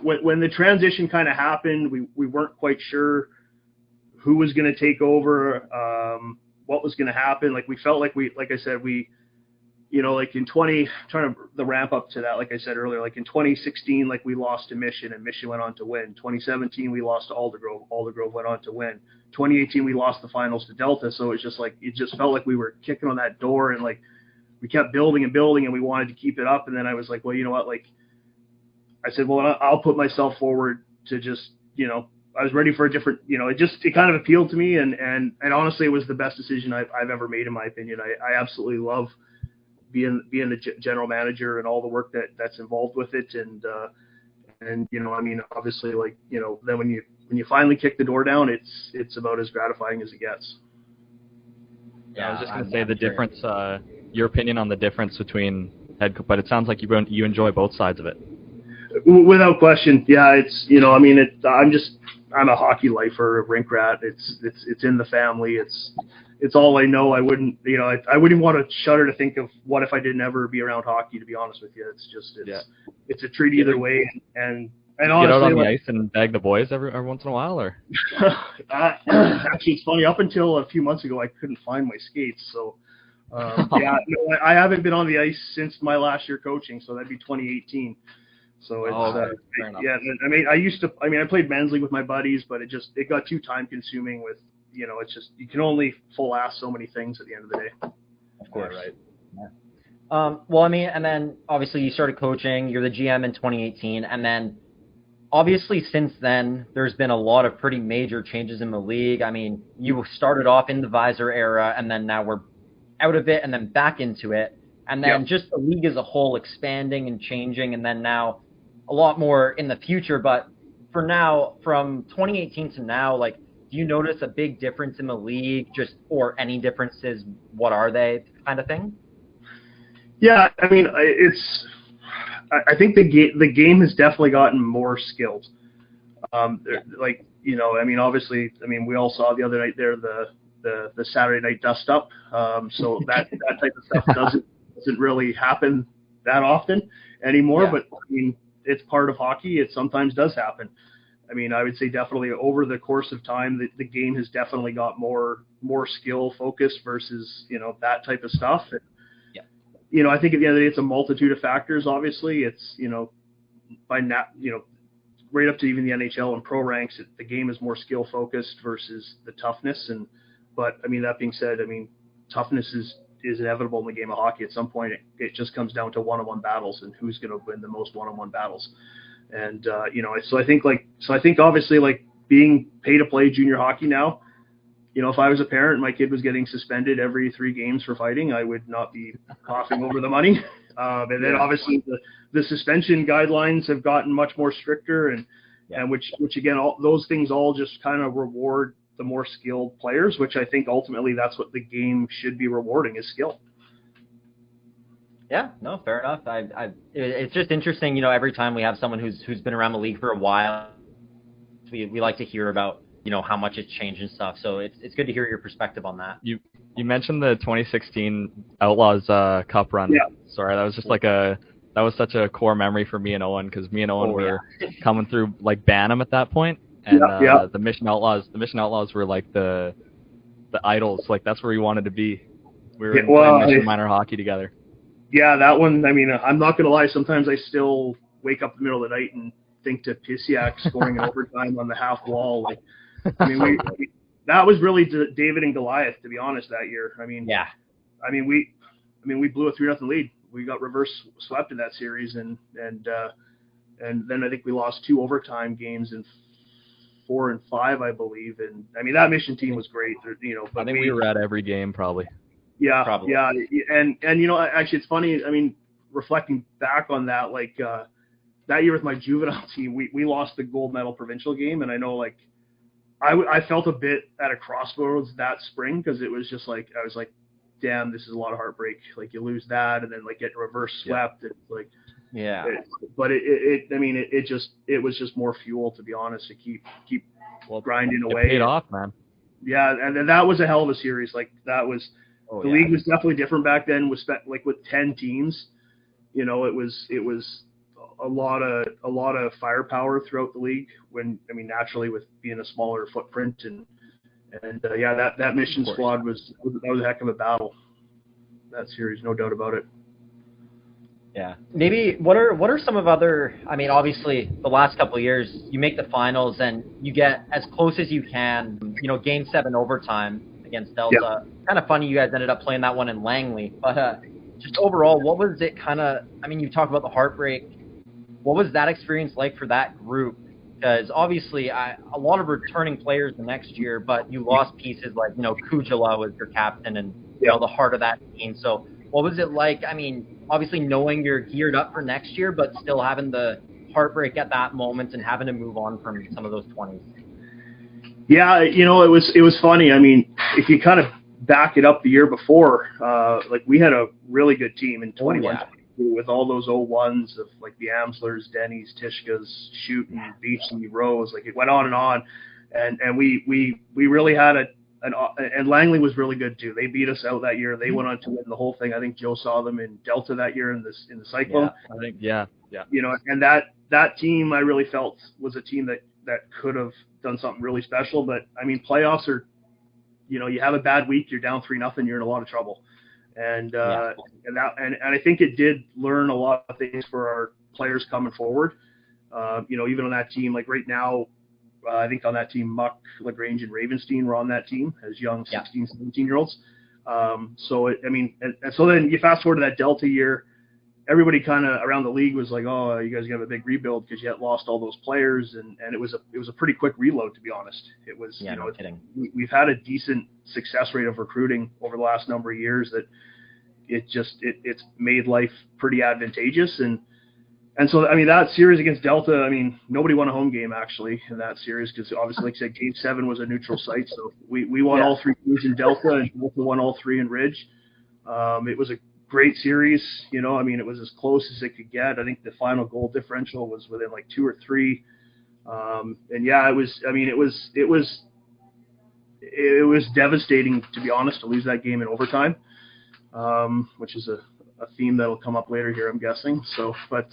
when the transition kind of happened, we weren't quite sure who was going to take over, what was going to happen. Like, we felt like like I said, like in the ramp up to that, like I said earlier, like in 2016, like we lost to Mission, and Mission went on to win. 2017, we lost to Aldergrove. Aldergrove went on to win. 2018, we lost the finals to Delta. So it just felt like we were kicking on that door, and like we kept building and building, and we wanted to keep it up. And then I was like, well, you know what? Like, I said, well, I'll put myself forward to just, I was ready for a different, it kind of appealed to me. And honestly, it was the best decision I've ever made, in my opinion. I absolutely love being the general manager and all the work that's involved with it. And obviously, like, then when you finally kick the door down, it's about as gratifying as it gets. Yeah, I was just going to say the difference, your opinion on the difference between but it sounds like you enjoy both sides of it. Without question. Yeah. It's, I'm a hockey lifer, a rink rat. It's in the family. It's all I know. I wouldn't even want to shudder to think of what if I didn't ever be around hockey, to be honest with you. It's a treat either way. And honestly, get out on the ice and bag the boys every once in a while, or? Actually, it's funny. Up until a few months ago, I couldn't find my skates. So, I haven't been on the ice since my last year coaching. So that'd be 2018. So I played men's league with my buddies, but it got too time consuming with, it's just, you can only full ass so many things at the end of the day. Of course. Right. Yeah. And then obviously you started coaching, you're the GM in 2018. And then obviously since then, there's been a lot of pretty major changes in the league. I mean, you started off in the Visor era, and then now we're out of it and then back into it. And then just the league as a whole expanding and changing, and then now a lot more in the future. But for now, from 2018 to now, like, do you notice a big difference in the league, or any differences? What are they, kind of thing? Yeah, I think the game has definitely gotten more skilled. Obviously, we all saw the other night there the Saturday night dust up. So that type of stuff doesn't really happen that often anymore. Yeah. But it's part of hockey. It sometimes does happen. I would say definitely over the course of time, the game has definitely got more skill focused versus, that type of stuff. And, I think at the end of the day, it's a multitude of factors. Obviously, it's, by now, right up to even the NHL and pro ranks, the game is more skill focused versus the toughness. But that being said, toughness is inevitable in the game of hockey. At some point, it just comes down to one-on-one battles and who's going to win the most one-on-one battles. And, so I think obviously, like, being pay to play junior hockey now, if I was a parent and my kid was getting suspended every 3 games for fighting, I would not be coughing over the money. And then obviously the suspension guidelines have gotten much more stricter, and which again, all those things all just kind of reward the more skilled players, which I think ultimately that's what the game should be rewarding, is skill. Yeah, no, fair enough. It's just interesting, every time we have someone who's been around the league for a while, we like to hear about, how much it's changed and stuff. So it's good to hear your perspective on that. You mentioned the 2016 Outlaws Cup run. Yeah. Sorry, that was just that was such a core memory for me and Owen, because me and Owen were coming through like Bantam at that point, and the Mission Outlaws were like the idols. Like that's where we wanted to be. We were playing Mission minor hockey together. Yeah, that one. I mean, I'm not gonna lie. Sometimes I still wake up in the middle of the night and think to Pisiak scoring in overtime on the half wall. Like, I mean, that was really David and Goliath, to be honest, that year. I mean, we blew a 3-0 lead. We got reverse swept in that series, and then I think we lost 2 overtime games in 4 and 5, I believe. And I mean, that Mission team was great. You know, but I think we were at every game probably. Yeah, Probably. yeah, and you know, actually, it's funny. I mean, reflecting back on that, like that year with my juvenile team, we lost the gold medal provincial game, and I know like I felt a bit at a crossroads that spring, because it was just like I was like, damn, this is a lot of heartbreak. Like you lose that, and then like get reverse swept. It's like but it was just more fuel, to be honest, to keep grinding away. It paid off, man. Yeah, and then that was a hell of a series. Like that was. The league was definitely different back then. With 10 teams, you know, it was a lot of firepower throughout the league. Naturally with being a smaller footprint, and that Mission squad was a heck of a battle. That series, no doubt about it. Yeah. Maybe what are some of other? I mean, obviously the last couple of years you make the finals and you get as close as you can. You know, Game 7 overtime against Delta. Yep. Kind of funny you guys ended up playing that one in Langley, but just overall, what was it kind of? I mean, you talked about the heartbreak. What was that experience like for that group? Because obviously, a lot of returning players the next year, but you lost pieces like, you know, Kuchaslo was your captain and you know the heart of that team. So what was it like? I mean, obviously knowing you're geared up for next year, but still having the heartbreak at that moment and having to move on from some of those 20s. Yeah, you know, it was funny. I mean, if you kind of back it up the year before, like we had a really good team in 21 with all those 01s of like the Amslers, Denny's, Tishkas, Shooting, Beachley, Rose. Like it went on, and we really had and Langley was really good too. They beat us out that year. They went on to win the whole thing. I think Joe saw them in Delta that year in the Cyclone. Yeah, I think yeah. You know, and that team I really felt was a team that could have done something really special. But I mean, playoffs are, you know, you have a bad week, you're down 3-0, you're in a lot of trouble. And I think it did learn a lot of things for our players coming forward. You know, even on that team, like right now, I think on that team, Muck, LaGrange, and Ravenstein were on that team as young 16, 17-year-olds. So then you fast forward to that Delta year, everybody kind of around the league was like, oh, you guys have a big rebuild because you had lost all those players, and it was a pretty quick reload, to be honest. It was, you know, we've had a decent success rate of recruiting over the last number of years that it's made life pretty advantageous. And so, I mean, that series against Delta, I mean, nobody won a home game actually in that series because obviously, like I said, Game 7 was a neutral site. So we won all 3 games in Delta, and Delta won all 3 in Ridge. It was a great series, you know. I mean, it was as close as it could get. I think the final goal differential was within like 2 or 3. And yeah, it was. I mean, it was devastating, to be honest, to lose that game in overtime, which is a theme that'll come up later here, I'm guessing. So, but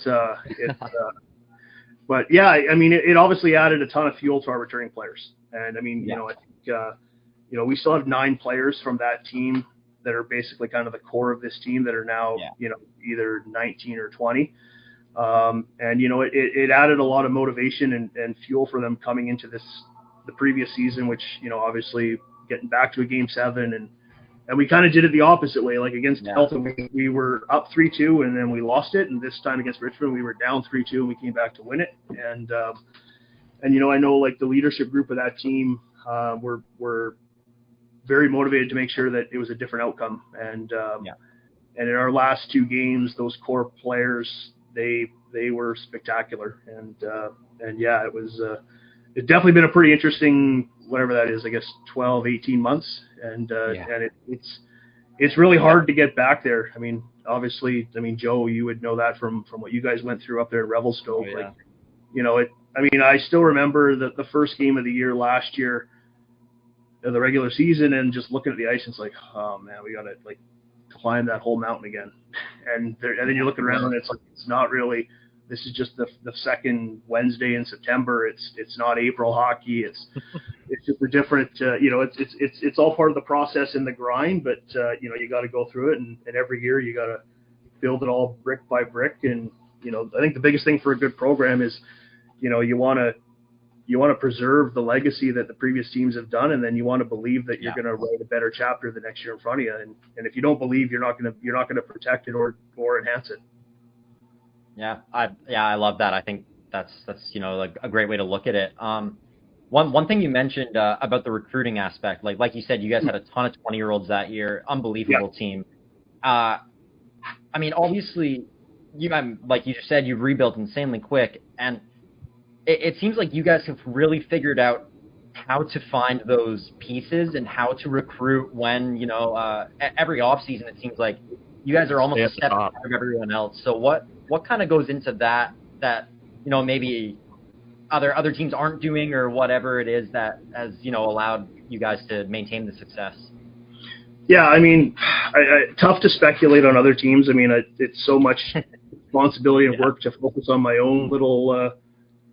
yeah, I mean, it obviously added a ton of fuel to our returning players. And I mean, you know, I think, you know, we still have 9 players from that team that are basically kind of the core of this team that are now, you know, either 19 or 20. And, you know, it added a lot of motivation and fuel for them coming into the previous season, which, you know, obviously getting back to a Game 7 and we kind of did it the opposite way. Like against Delta, we were up 3-2 and then we lost it. And this time against Richmond, we were down 3-2 and we came back to win it. And you know, I know like the leadership group of that team were very motivated to make sure that it was a different outcome. And in our last 2 games, those core players, they were spectacular. And yeah, it was it's definitely been a pretty interesting, whatever that is, I guess 12, 18 months. And it's really hard to get back there. I mean, obviously, I mean, Joe, you would know that from what you guys went through up there at Revelstoke. Like, you know, I mean, I still remember the first game of the year last year. the regular season and just looking at the ice and it's like, oh man, we got to like climb that whole mountain again. And then you're looking around and it's like, it's not really, this is just the second Wednesday in September. It's not April hockey. It's just a different, it's all part of the process and the grind, but you got to go through it. And every year you got to build it all brick by brick. And, I think the biggest thing for a good program is, you want to preserve the legacy that the previous teams have done, and then you want to believe that you're going to write a better chapter the next year in front of you. And if you don't believe, you're not going to protect it or enhance it. Yeah, I love that. I think that's like a great way to look at it. One thing you mentioned about the recruiting aspect, like you said, you guys had a ton of 20-year-olds that year, unbelievable team. I mean, obviously, like you just said, you've rebuilt insanely quick, and it seems like you guys have really figured out how to find those pieces and how to recruit when, every offseason it seems like you guys are almost a step ahead of everyone else. So what kind of goes into that maybe other teams aren't doing, or whatever it is that has, allowed you guys to maintain the success? Yeah, I mean, tough to speculate on other teams. I mean, it's so much responsibility and work to focus on my own little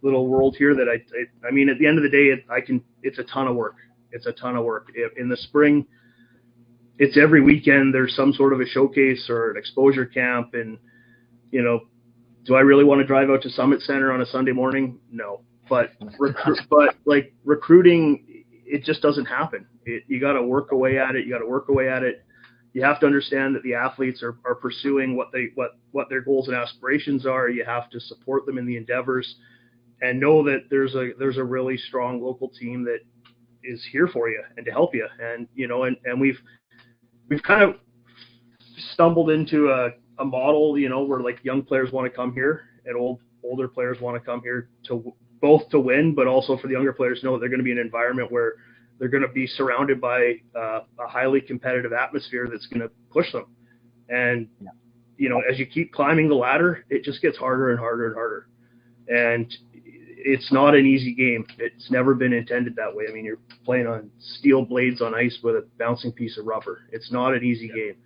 world here that I mean, at the end of the day, it's a ton of work. It's a ton of work. In the spring, it's every weekend there's some sort of a showcase or an exposure camp. And, do I really want to drive out to Summit Center on a Sunday morning? No. But recruiting, it just doesn't happen. You got to work away at it. You have to understand that the athletes are pursuing what their goals and aspirations are. You have to support them in the endeavors, and know that there's a really strong local team that is here for you and to help you. And and we've kind of stumbled into a model, where like young players want to come here and older players want to come here to win, but also for the younger players to know that they're going to be in an environment where they're going to be surrounded by a highly competitive atmosphere that's going to push them. And as you keep climbing the ladder, it just gets harder and harder and harder. And it's not an easy game. It's never been intended that way. I mean, you're playing on steel blades on ice with a bouncing piece of rubber. It's not an easy game.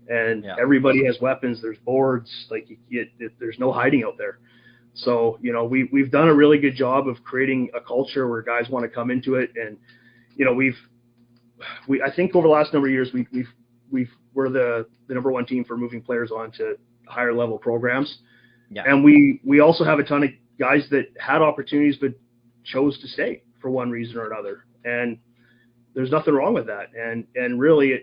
And everybody has weapons. There's boards. Like there's no hiding out there. So, we've done a really good job of creating a culture where guys want to come into it. And, I think over the last number of years, we're the number one team for moving players on to higher level programs. Yeah. And we also have a ton of guys that had opportunities but chose to stay for one reason or another. And there's nothing wrong with that. And really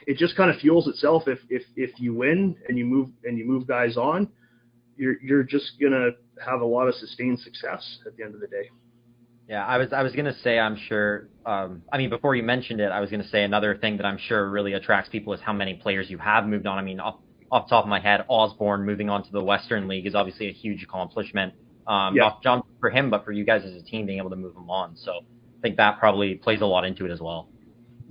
it just kind of fuels itself. If you win and you move guys on, you're just gonna have a lot of sustained success at the end of the day. Yeah, I was gonna say, I'm sure. Before you mentioned it, I was gonna say another thing that I'm sure really attracts people is how many players you have moved on. I mean, off the top of my head, Osborne moving on to the Western League is obviously a huge accomplishment. Not just for him, but for you guys as a team being able to move him on. So I think that probably plays a lot into it as well.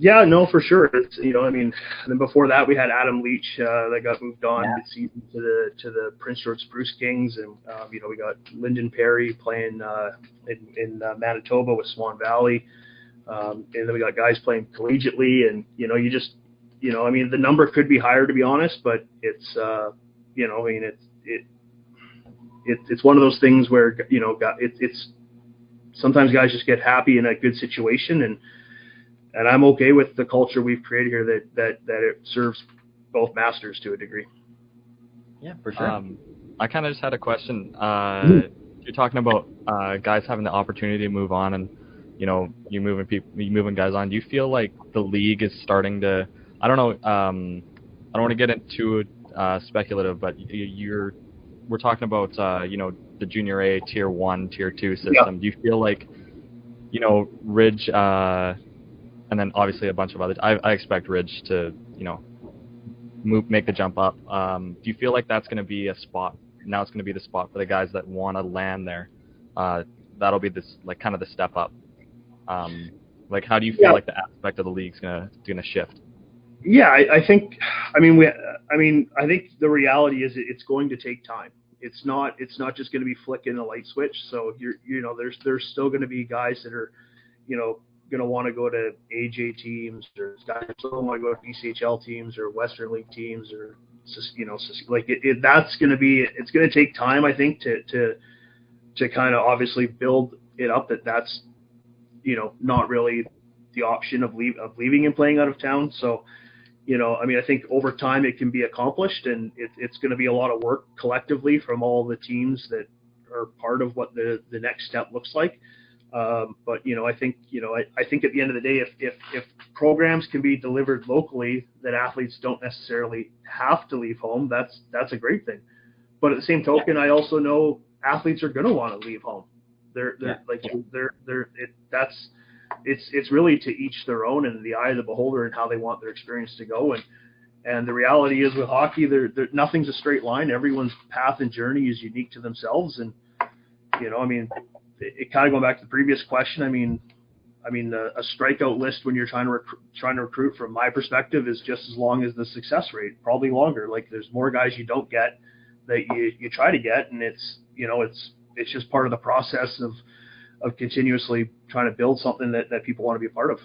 Yeah, no, for sure. It's, then before that we had Adam Leach that got moved on mid-season to the Prince George Spruce Kings, and we got Lyndon Perry playing in Manitoba with Swan Valley, and then we got guys playing collegiately, and the number could be higher, to be honest, but it's it's one of those things where it's sometimes guys just get happy in a good situation, and I'm okay with the culture we've created here that it serves both masters to a degree. Yeah, for sure. I kind of just had a question. You're talking about guys having the opportunity to move on, and you moving guys on. Do you feel like the league is starting to? I don't know. I don't want to get into speculative, but we're talking about the Junior A Tier 1, Tier 2 system. Yeah. Do you feel like Ridge? And then obviously a bunch of others. I expect Ridge to, make the jump up. Do you feel like that's going to be a spot? Now it's going to be the spot for the guys that want to land there. That'll be this kind of the step up. How do you feel like the aspect of the league's going to shift? Yeah, I think. I think the reality is it's going to take time. It's not just going to be flicking a light switch. So there's still going to be guys that are, going to want to go to AJ teams, or guys still don't want to go to PCHL teams or Western League teams, or like that's going to be, it's going to take time, I think, to kind of obviously build it up that's not really the option of leaving and playing out of town. So I mean, I think over time it can be accomplished, and it's going to be a lot of work collectively from all the teams that are part of what the next step looks like. But I think I think at the end of the day, if programs can be delivered locally, that athletes don't necessarily have to leave home, that's a great thing. But at the same token, I also know athletes are going to want to leave home. It's really to each their own, and the eye of the beholder, and how they want their experience to go. And the reality is, with hockey, nothing's a straight line. Everyone's path and journey is unique to themselves. And I mean, it kind of going back to the previous question. I mean, a strikeout list when you're trying to recruit, from my perspective, is just as long as the success rate, probably longer. Like, there's more guys you don't get that you try to get, and it's just part of the process of continuously trying to build something that people want to be a part of.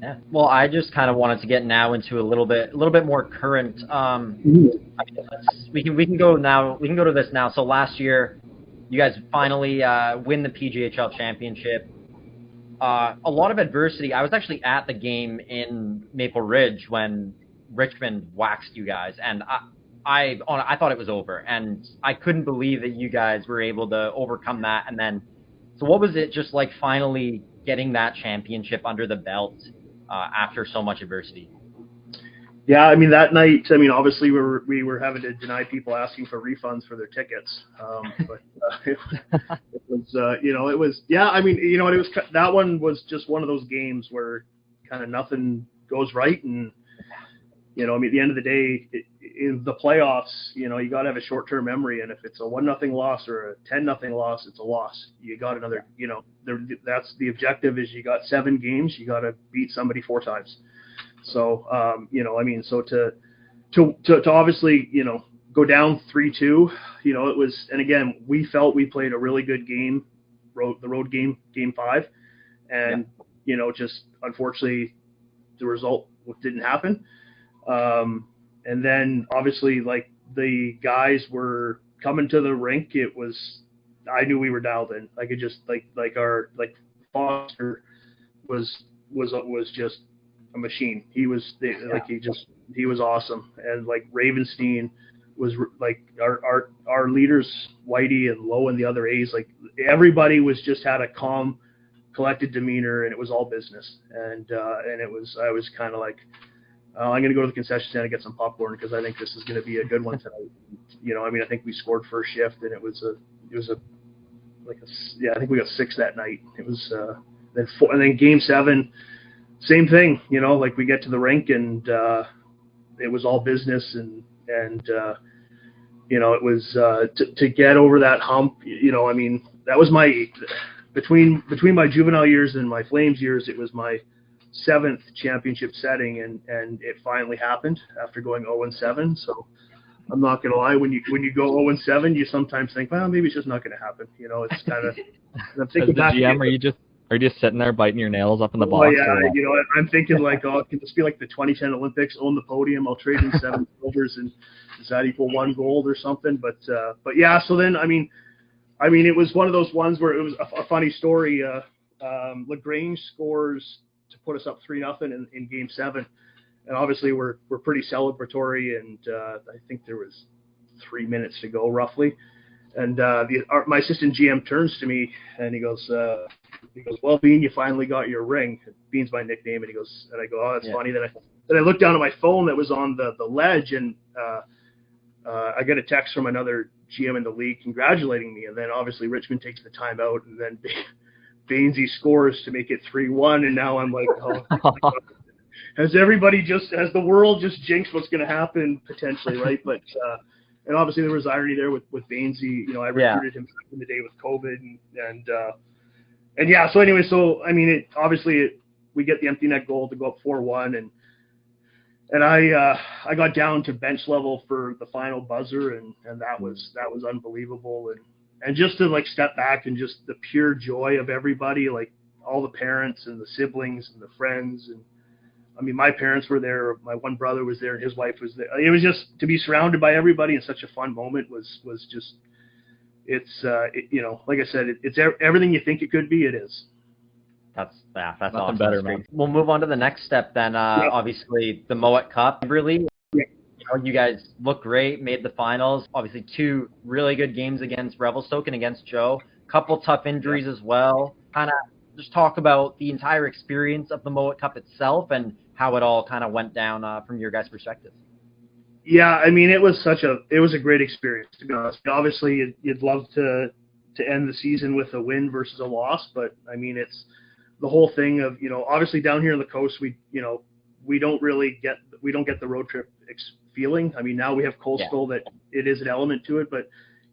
Yeah. Well, I just kind of wanted to get now into a little bit more current. I mean, we can go now. We can go to this now. So last year, you guys finally win the PJHL championship. A lot of adversity. I was actually at the game in Maple Ridge when Richmond waxed you guys, and I thought it was over, and I couldn't believe that you guys were able to overcome that. And then, so what was it just like finally getting that championship under the belt after so much adversity? Yeah, I mean, that night, I mean, obviously we were having to deny people asking for refunds for their tickets, but it was, yeah, I mean, it was, that one was just one of those games where kind of nothing goes right, and I mean, at the end of the day, in the playoffs, you got to have a short-term memory, and if it's a 1-0 loss or a 10-0 loss, it's a loss. You got another, that's the objective, is you got 7 games, you got to beat somebody 4 times. So, I mean, so to obviously, go down 3-2, it was, and again, we felt we played a really good game, the road game, game 5, and, just unfortunately the result didn't happen. And then obviously, like, the guys were coming to the rink. I knew we were dialed in. I could just our Foster was just a machine. He was he was awesome. And like Ravenstein was like our leaders, Whitey and Lowe and the other A's, like everybody had a calm, collected demeanor, and it was all business. And I was kind of like, I'm going to go to the concession stand and get some popcorn, because I think this is going to be a good one tonight. I mean, I think we scored first shift, and I think we got 6 that night. It was, and then game 7, same thing, like we get to the rink, and it was all business, and it was, to get over that hump, I mean, that was between my juvenile years and my Flames years, it was my 7th championship setting, and it finally happened after going 0-7. So I'm not gonna lie, when you go 0-7, you sometimes think, well, maybe it's just not gonna happen. It's kind of. As the GM, are you just sitting there biting your nails up in the box? Oh yeah, I'm thinking like, oh, can this be like the 2010 Olympics? Own the podium. I'll trade in 7 silvers, and does that equal 1 gold or something? But yeah. So then, I mean, it was one of those ones where it was a funny story. LaGrange scores to put us up 3-0 in game 7, and obviously we're pretty celebratory, and I think there was 3 minutes to go roughly, and my assistant GM turns to me and he goes, well, Bean, you finally got your ring. Bean's my nickname, and I go, oh, that's funny. Then I looked down at my phone that was on the ledge, and I get a text from another GM in the league congratulating me, and then obviously Richmond takes the timeout, and then Bainesy scores to make it 3-1, and now I'm like, oh, has the world just jinxed what's going to happen potentially, right? But and obviously there was irony there with Bainesy. I recruited him back in the day with COVID, and yeah. So anyway, I mean, we get the empty net goal to go up 4-1, and I got down to bench level for the final buzzer, and that was unbelievable. and just to like step back and just the pure joy of everybody, like all the parents and the siblings and the friends. And I mean, my parents were there, my one brother was there, and his wife was there. It was just to be surrounded by everybody in such a fun moment was just, it's, like I said, it's everything you think it could be, it is. That's Nothing awesome. better, That's great. man. We'll move on to the next step then. Obviously, the Moet Cup. Really, you guys look great, made the finals. Obviously, 2 really good games against Revelstoke and against Joe. Couple tough injuries as well. Kind of just talk about the entire experience of the Moet Cup itself and how it all kind of went down from your guys' perspective. Yeah, I mean, it was a great experience, to be honest. Obviously, you'd love to end the season with a win versus a loss, but I mean, it's the whole thing of, obviously down here on the coast, we don't get the road trip feeling. I mean, now we have Coastal that it is an element to it, but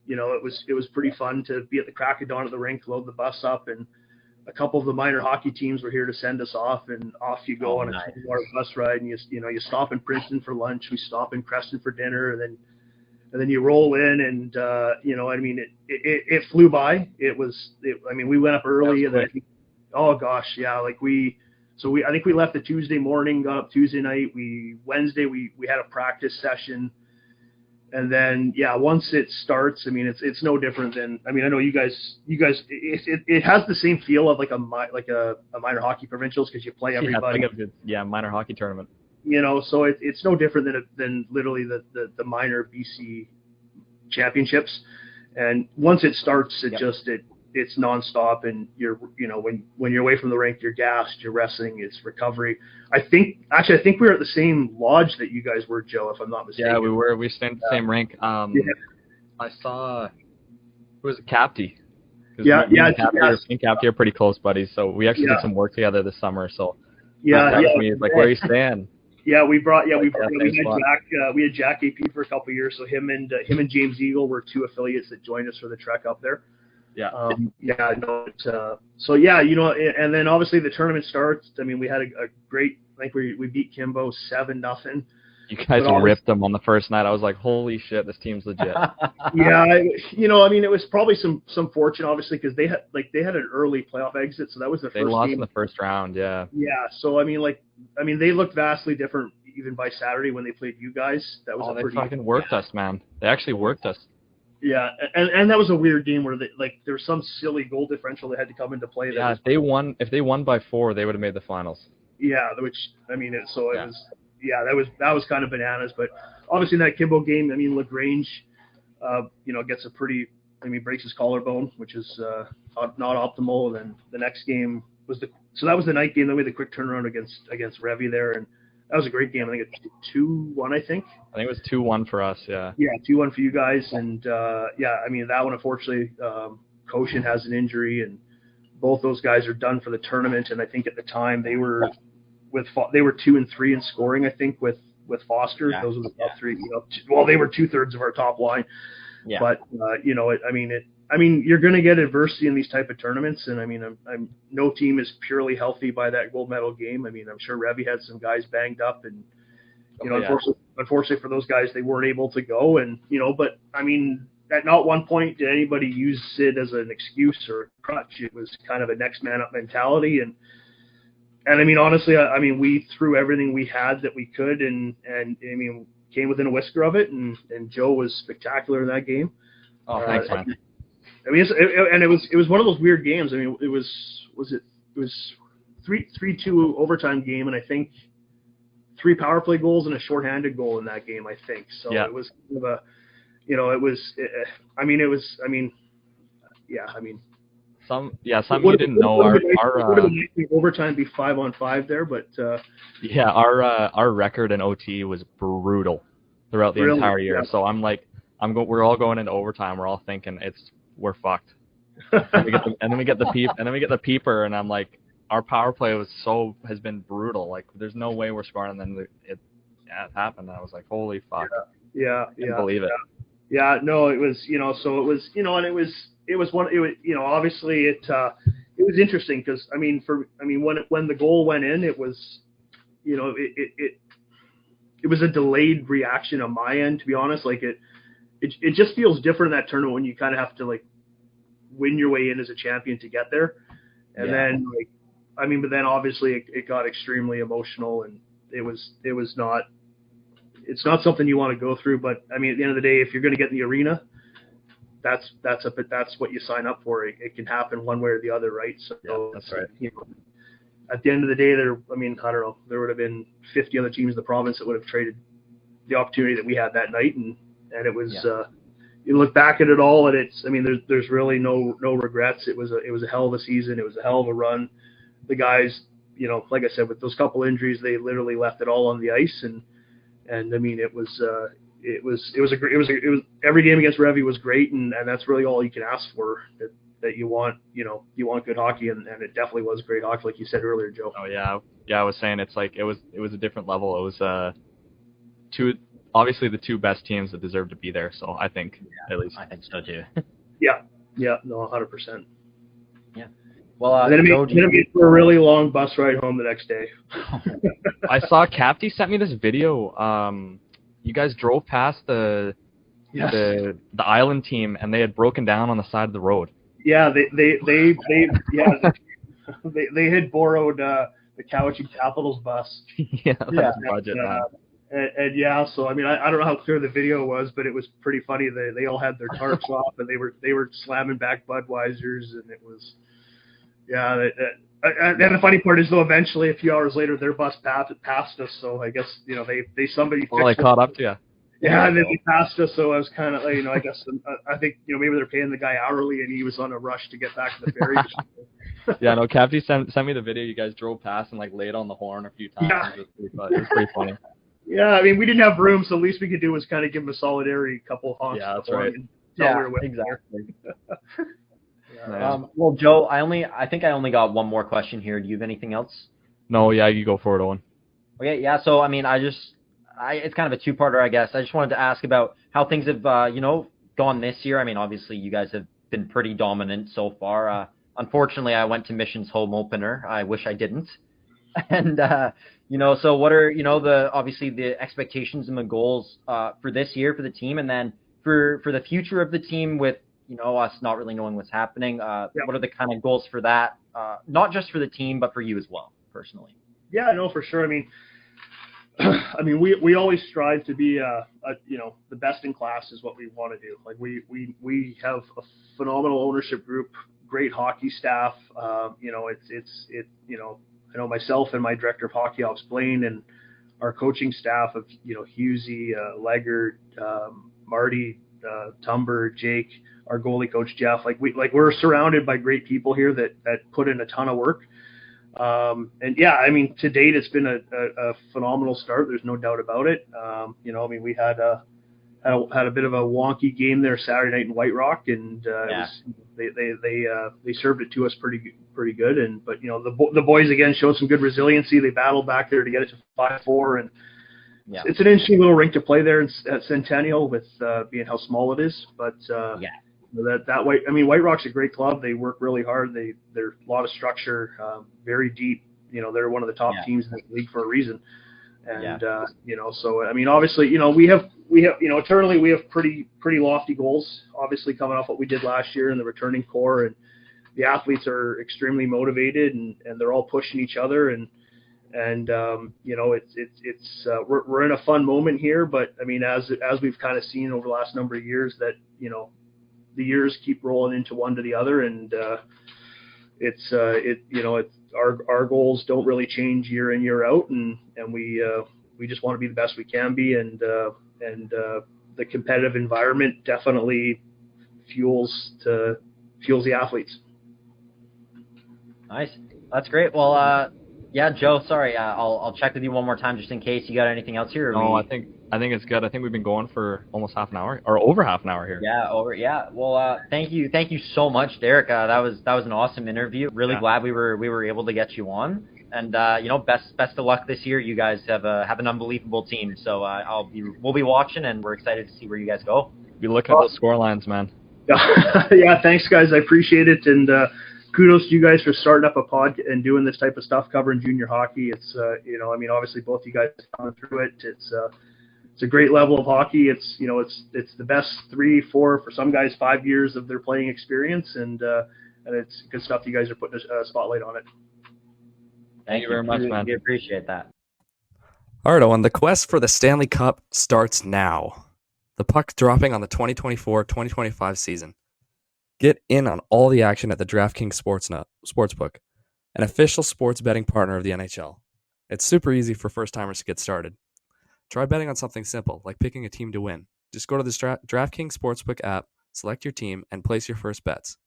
it was pretty fun to be at the crack of dawn at the rink, load the bus up, and a couple of the minor hockey teams were here to send us off, and off you go on a 2-hour bus ride, and you stop in Princeton for lunch, we stop in Creston for dinner, and then you roll in, and I mean, it flew by. I mean, we went up early, and then I think, oh gosh, yeah, like I think we left the Tuesday morning, got up Tuesday night. Wednesday we had a practice session, and then once it starts, I mean, it's no different than, I mean, I know you guys it has the same feel of like a minor hockey provincials, because you play everybody. Minor hockey tournament. So it's no different than literally the minor BC championships, and once it starts, it's nonstop, and you're when you're away from the rink, you're gassed, you're resting, it's recovery. I think we were at the same lodge that you guys were, Joe, if I'm not mistaken. Yeah, we were. We stayed at the same rink. I saw, who was it, Capty? Me and Capty are pretty close buddies, so we actually did some work together this summer. So me, it's like, where are you staying? Yeah, we had Jack AP for a couple of years, so him and James Eagle were 2 affiliates that joined us for the trek up there. And then obviously the tournament starts. I mean, we had a great, I think we beat Kimbo 7-0. You guys ripped them on the first night. I was like, holy shit, this team's legit. I mean, it was probably some fortune, obviously, because they had an early playoff exit, so that was their first game. They lost in the first round, yeah. Yeah, so I mean, they looked vastly different even by Saturday when they played you guys. That was they fucking worked us, man. They actually worked us. Yeah, and that was a weird game where there was some silly goal differential that had to come into play. If they won by 4, they would have made the finals. Yeah, which I mean, that was kind of bananas. But obviously in that Kimbo game, I mean, LaGrange, gets breaks his collarbone, which is not optimal. And then the next game that was the night game. Then we had the quick turnaround against Revy there, and that was a great game. I think it's 2-1. I think it was 2-1 for us. Yeah. Yeah, 2-1 for you guys, and I mean, that one, unfortunately, Koshin has an injury, and both those guys are done for the tournament. And I think at the time they were 2 and 3 in scoring. I think with Foster, those were the top 3. Well, they were 2/3 of our top line. Yeah. But I mean, you're going to get adversity in these type of tournaments, and I mean, no team is purely healthy by that gold medal game. I mean, I'm sure Revy had some guys banged up, and unfortunately for those guys, they weren't able to go. And but I mean, at not one point did anybody use it as an excuse or a crutch. It was kind of a next man up mentality, and I mean, honestly, I mean, we threw everything we had that we could, and I mean, came within a whisker of it, and Joe was spectacular in that game. Oh, thanks, man. I mean, it was one of those weird games. I mean, it was 3-2 overtime game, and I think 3 power play goals and a shorthanded goal in that game, I think. So it was kind of Some you didn't know. Our overtime be 5-on-5 there, but our record in OT was brutal throughout the entire year. Yeah. So I'm like, we're all going into overtime. We're all thinking we're fucked. And then we get the peeper, and I'm like, our power play has been brutal. Like, there's no way we're scoring. And then it happened. And I was like, holy fuck. Yeah. Couldn't believe it. Yeah. No, it was, so it was, and obviously it was interesting because, when the goal went in, it was, it was a delayed reaction on my end, to be honest. Like it just feels different in that tournament when you kind of have to, like, win your way in as a champion to get there. And then but then obviously it got extremely emotional, and it's not something you want to go through. But I mean, at the end of the day, if you're going to get in the arena, that's what you sign up for. It can happen one way or the other, right? So that's right. At the end of the day, I don't know, there would have been 50 other teams in the province that would have traded the opportunity that we had that night, and it was. You look back at it all, and there's really no regrets. It was a hell of a season. It was a hell of a run. The guys, like I said, with those couple injuries, they literally left it all on the ice, and I mean, it was every game against Revy was great, and that's really all you can ask for. That you want good hockey, and it definitely was great hockey, like you said earlier, Joe. Oh yeah. I was saying it was a different level. It was obviously the two best teams that deserve to be there. So I think at least I think so too. Yeah, no, 100%. Yeah. Well, and then it made for a really long bus ride home the next day. I saw Capty sent me this video. You guys drove past the island team, and they had broken down on the side of the road. Yeah, they had borrowed the Cowichan Capitals bus. That's budget. And so I mean, I don't know how clear the video was, but it was pretty funny. They all had their tarps off, and they were slamming back Budweisers, and it was and the funny part is, though, eventually a few hours later their bus passed us. So I guess somebody caught up to you. Yeah, and then he passed us, so I was kind of I guess I think maybe they're paying the guy hourly, and he was on a rush to get back to the ferry. Yeah, no, Capty sent me the video. You guys drove past and laid on the horn a few times. Yeah. It was pretty funny. Yeah, I mean, we didn't have room, so the least we could do was kind of give him a solidarity couple honks. Yeah, that's right. Exactly. Well, Joe, I think I only got one more question here. Do you have anything else? No, yeah, you go for it, Owen. Okay, yeah. So I mean, it's kind of a two-parter, I guess. I just wanted to ask about how things have gone this year. I mean, obviously you guys have been pretty dominant so far. Unfortunately, I went to Mission's home opener. I wish I didn't. And so what are obviously the expectations and the goals for this year for the team, and then for the future of the team with us not really knowing what's happening. What are the kind of goals for that? Not just for the team, but for you as well, personally. Yeah, no, for sure. I mean, we always strive to be the best in class is what we want to do. Like we have a phenomenal ownership group, great hockey staff. I know myself and my director of hockey ops, Blaine, and our coaching staff of Husey, Leggard, Marty, Tumber, Jake, our goalie coach Jeff. We're surrounded by great people here that put in a ton of work. And yeah, I mean, to date, it's been a phenomenal start. There's no doubt about it. We had a bit of a wonky game there Saturday night in White Rock, and they served it to us pretty good. But the boys again showed some good resiliency. They battled back there to get it to 5-4, and it's an interesting little rink to play there at Centennial with being how small it is. But White Rock's a great club. They work really hard. They're a lot of structure, very deep. They're one of the top teams in the league for a reason. And so I mean, obviously, we have internally we have pretty lofty goals. Obviously, coming off what we did last year in the returning core, and the athletes are extremely motivated, and they're all pushing each other, and we're in a fun moment here. But I mean, as we've kind of seen over the last number of years, that the years keep rolling into one to the other, and our goals don't really change year in, year out, and we just want to be the best we can be, and the competitive environment definitely fuels the athletes. Nice, that's great. Well, Joe, sorry, I'll check with you one more time just in case you got anything else here. No, I think it's good. I think we've been going for almost half an hour or over half an hour here. Yeah. Well, thank you so much, Derek. That was an awesome interview. Really glad we were able to get you on. And best of luck this year. You guys have an unbelievable team. So we'll be watching, and we're excited to see where you guys go. Be looking at the score lines, man. Yeah, thanks guys. I appreciate it, and kudos to you guys for starting up a pod and doing this type of stuff, covering junior hockey. It's obviously both you guys coming through it. It's it's a great level of hockey. It's it's the best 3, 4, for some guys 5 years of their playing experience, and it's good stuff. You guys are putting a spotlight on it. Thank you very much, man. We appreciate that. All right, Owen, the quest for the Stanley Cup starts now. The puck dropping on the 2024-2025 season. Get in on all the action at the DraftKings Sportsbook, an official sports betting partner of the NHL. It's super easy for first-timers to get started. Try betting on something simple, like picking a team to win. Just go to the DraftKings Sportsbook app, select your team, and place your first bets.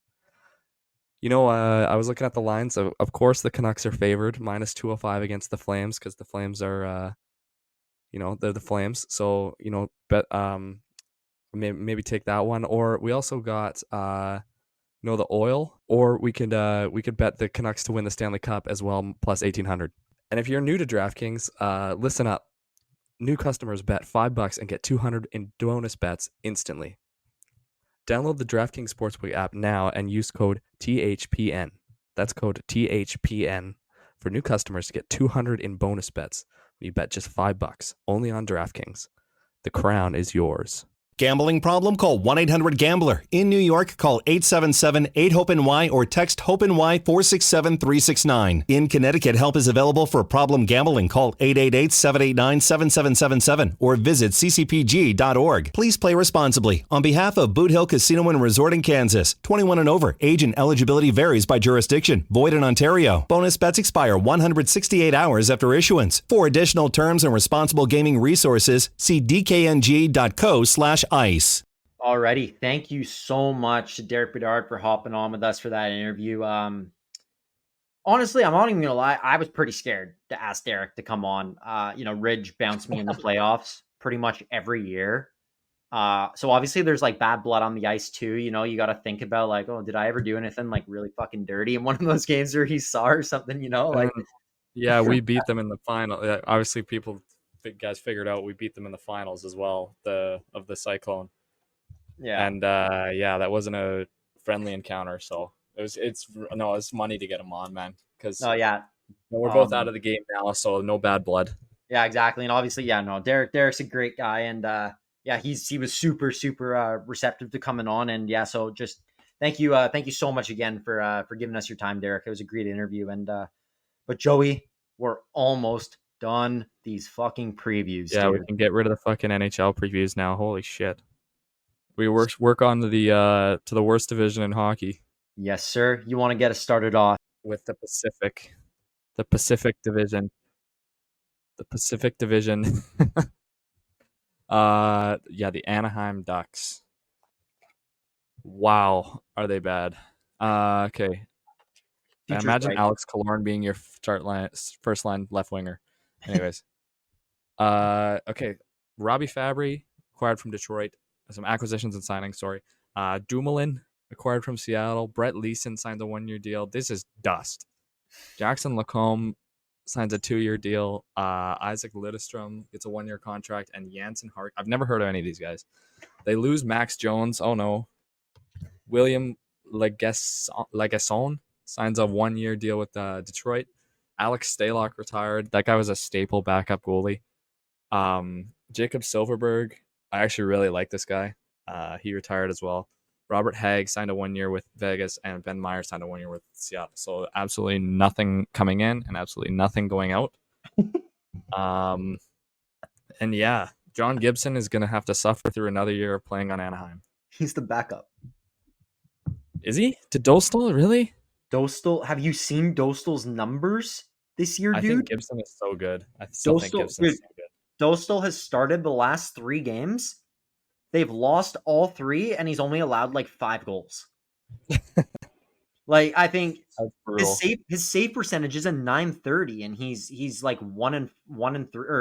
I was looking at the lines. Of course, the Canucks are favored, minus 205 against the Flames, because the Flames are, they're the Flames. So, bet maybe take that one. Or we also got, the Oil. Or we could bet the Canucks to win the Stanley Cup as well, plus 1,800. And if you're new to DraftKings, listen up. New customers bet $5 and get 200 in bonus bets instantly. Download the DraftKings Sportsbook app now and use code THPN. That's code THPN for new customers to get 200 in bonus bets when you bet just $5 only on DraftKings. The crown is yours. Gambling problem? Call 1-800-GAMBLER. In New York, call 877-8-HOPE-NY or text HOPE-NY 467-369. In Connecticut, help is available for problem gambling. Call 888-789-7777 or visit ccpg.org. Please play responsibly. On behalf of Boot Hill Casino and Resort in Kansas, 21 and over. Age and eligibility varies by jurisdiction. Void in Ontario. Bonus bets expire 168 hours after issuance. For additional terms and responsible gaming resources, see dkng.co/ice. Alrighty, thank you so much to Derek Bedard for hopping on with us for that interview. Honestly, I'm not even gonna lie, I was pretty scared to ask Derek to come on. Ridge bounced me in the playoffs pretty much every year. So obviously there's like bad blood on the ice too. You got to think about like, oh, did I ever do anything like really fucking dirty in one of those games where he saw or something? Yeah, we beat them in the final. Obviously, guys figured out we beat them in the finals as well, of the Cyclone. Yeah. And that wasn't a friendly encounter, so it's money to get him on, man, because we're both out of the game now, so no bad blood. Yeah, exactly. And obviously, Derek's a great guy, and he was super receptive to coming on, and so just thank you so much again for giving us your time, Derek. It was a great interview, and but Joey, we're almost done these fucking previews. Yeah, dude. We can get rid of the fucking NHL previews now. Holy shit. We work on to the worst division in hockey. Yes, sir. You want to get us started off with the Pacific Division. The Pacific Division. The Anaheim Ducks. Wow, are they bad? Okay. Imagine right. Alex Killorn being your first line left winger. Anyways, okay. Robbie Fabry acquired from Detroit. Some acquisitions and signings. Sorry. Dumoulin acquired from Seattle. Brett Leeson signed a 1-year deal. This is dust. Jackson Lacombe signs a 2-year deal. Isaac Lidestrom gets a 1-year contract, and Jansen Hart. I've never heard of any of these guys. They lose Max Jones. Oh no. William Legasson signs a 1-year deal with Detroit. Alex Stalock retired. That guy was a staple backup goalie. Jacob Silverberg, I actually really like this guy. He retired as well. Robert Hagg signed a 1-year with Vegas, and Ben Meyer signed a 1-year with Seattle. So absolutely nothing coming in and absolutely nothing going out. And John Gibson is going to have to suffer through another year of playing on Anaheim. He's the backup. Is he? To Dostal? Really? Dostal, have you seen Dostal's numbers this year, dude? I think Gibson is so good. I still think Gibson is so good. Dostal has started the last 3 games. They've lost all 3, and he's only allowed like 5 goals. I think his save percentage is a .930, and he's like 2 and 3.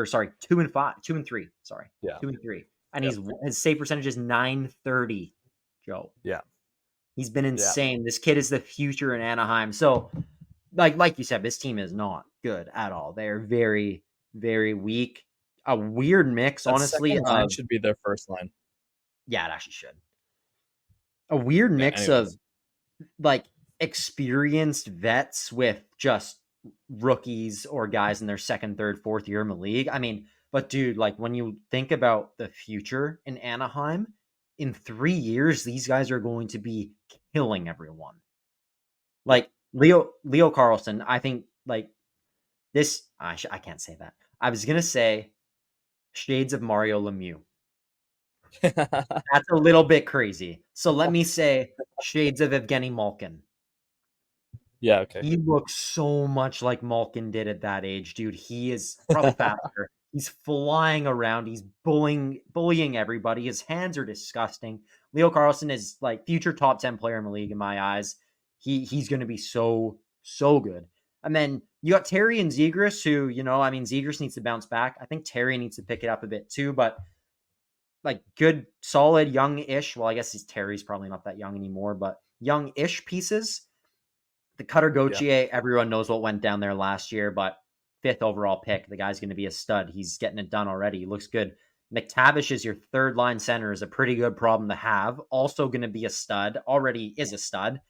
Sorry, yeah, 2 and 3, and his save percentage is .930. Joe, yeah. He's been insane. Yeah. This kid is the future in Anaheim. So, like you said, this team is not good at all. They are very, very weak. A weird mix, honestly. Second line should be their first line. Yeah, it actually should. A weird mix of experienced vets with just rookies or guys in their second, third, fourth year in the league. I mean, but dude, like when you think about the future in Anaheim, in 3 years, these guys are going to be killing everyone. Like Leo Carlson, I think like this. I can't say that. I was gonna say shades of Mario Lemieux. That's a little bit crazy. So let me say shades of Evgeny Malkin. Yeah, okay. He looks so much like Malkin did at that age, dude. He is probably faster. He's flying around. He's bullying everybody. His hands are disgusting. Leo Carlson is like future top 10 player in the league in my eyes. He's going to be so good. And then you got Terry and Zegras, who, I mean, Zegras needs to bounce back. I think Terry needs to pick it up a bit too, but like good, solid, young-ish. Well, I guess Terry's probably not that young anymore, but young-ish pieces. The Cutter Gauthier, everyone knows what went down there last year, but 5th overall pick. The guy's going to be a stud. He's getting it done already. He looks good. McTavish is your third line center, is a pretty good problem to have. Also going to be a stud. Already is a stud.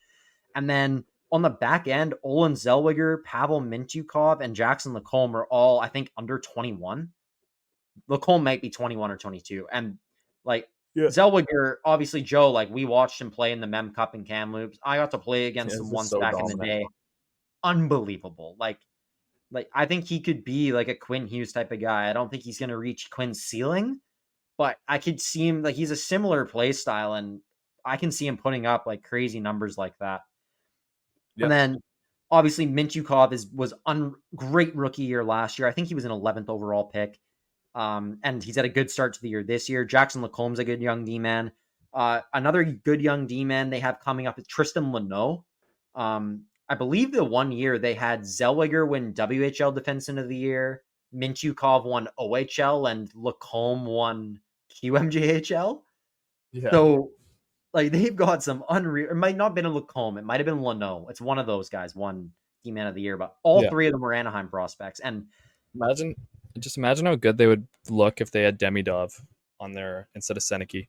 And then on the back end, Olen Zellweger, Pavel Mintyukov, and Jackson Lacombe are all, I think, under 21. Lacombe might be 21 or 22. And like Zellweger, obviously, Joe, like we watched him play in the Mem Cup and Kamloops. I got to play against him once back in the day. Unbelievable. Like I think he could be like a Quinn Hughes type of guy. I don't think he's going to reach Quinn's ceiling, but I could see him like he's a similar play style, and I can see him putting up like crazy numbers like that. Yep. And then obviously Mintyukov was great rookie year last year. I think he was an 11th overall pick. And he's had a good start to the year this year. Jackson Lacombe's a good young D-man. Another good young D-man they have coming up is Tristan Leno. I believe the 1 year they had Zellweger win WHL Defenseman of the Year, Mintyukov won OHL, and Lacombe won QMJHL. Yeah. So, like, they've got some unreal... It might not have been a Lacombe. It might have been Leno. It's one of those guys won D-man of the year, but all three of them were Anaheim prospects. And Just imagine how good they would look if they had Demidov on there instead of Seneke.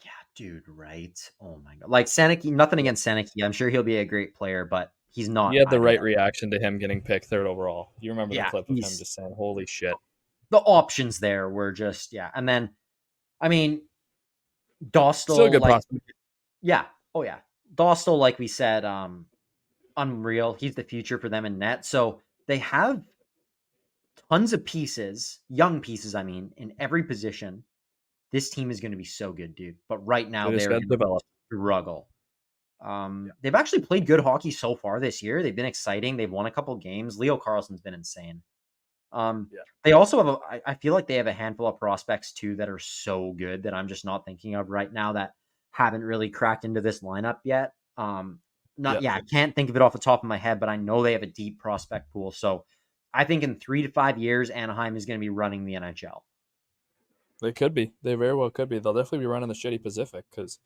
Yeah, dude, right? Oh my god. Like Seneke, nothing against Seneke. I'm sure he'll be a great player, but he's not. You had the right reaction to him getting picked 3rd overall. You remember the clip of him just saying, holy shit. The options there were just, And then, I mean, Dostal. Still a good prospect. Yeah. Oh, yeah. Dostal, like we said, unreal. He's the future for them in net. So they have tons of pieces, young pieces, I mean, in every position. This team is going to be so good, dude. But right now, they're going to struggle. They've actually played good hockey so far this year. They've been exciting. They've won a couple games. Leo Carlson's been insane. They also have, I feel like they have a handful of prospects, too, that are so good that I'm just not thinking of right now that haven't really cracked into this lineup yet. I can't think of it off the top of my head, but I know they have a deep prospect pool. So I think in 3 to 5 years, Anaheim is going to be running the NHL. They could be. They very well could be. They'll definitely be running the shitty Pacific because,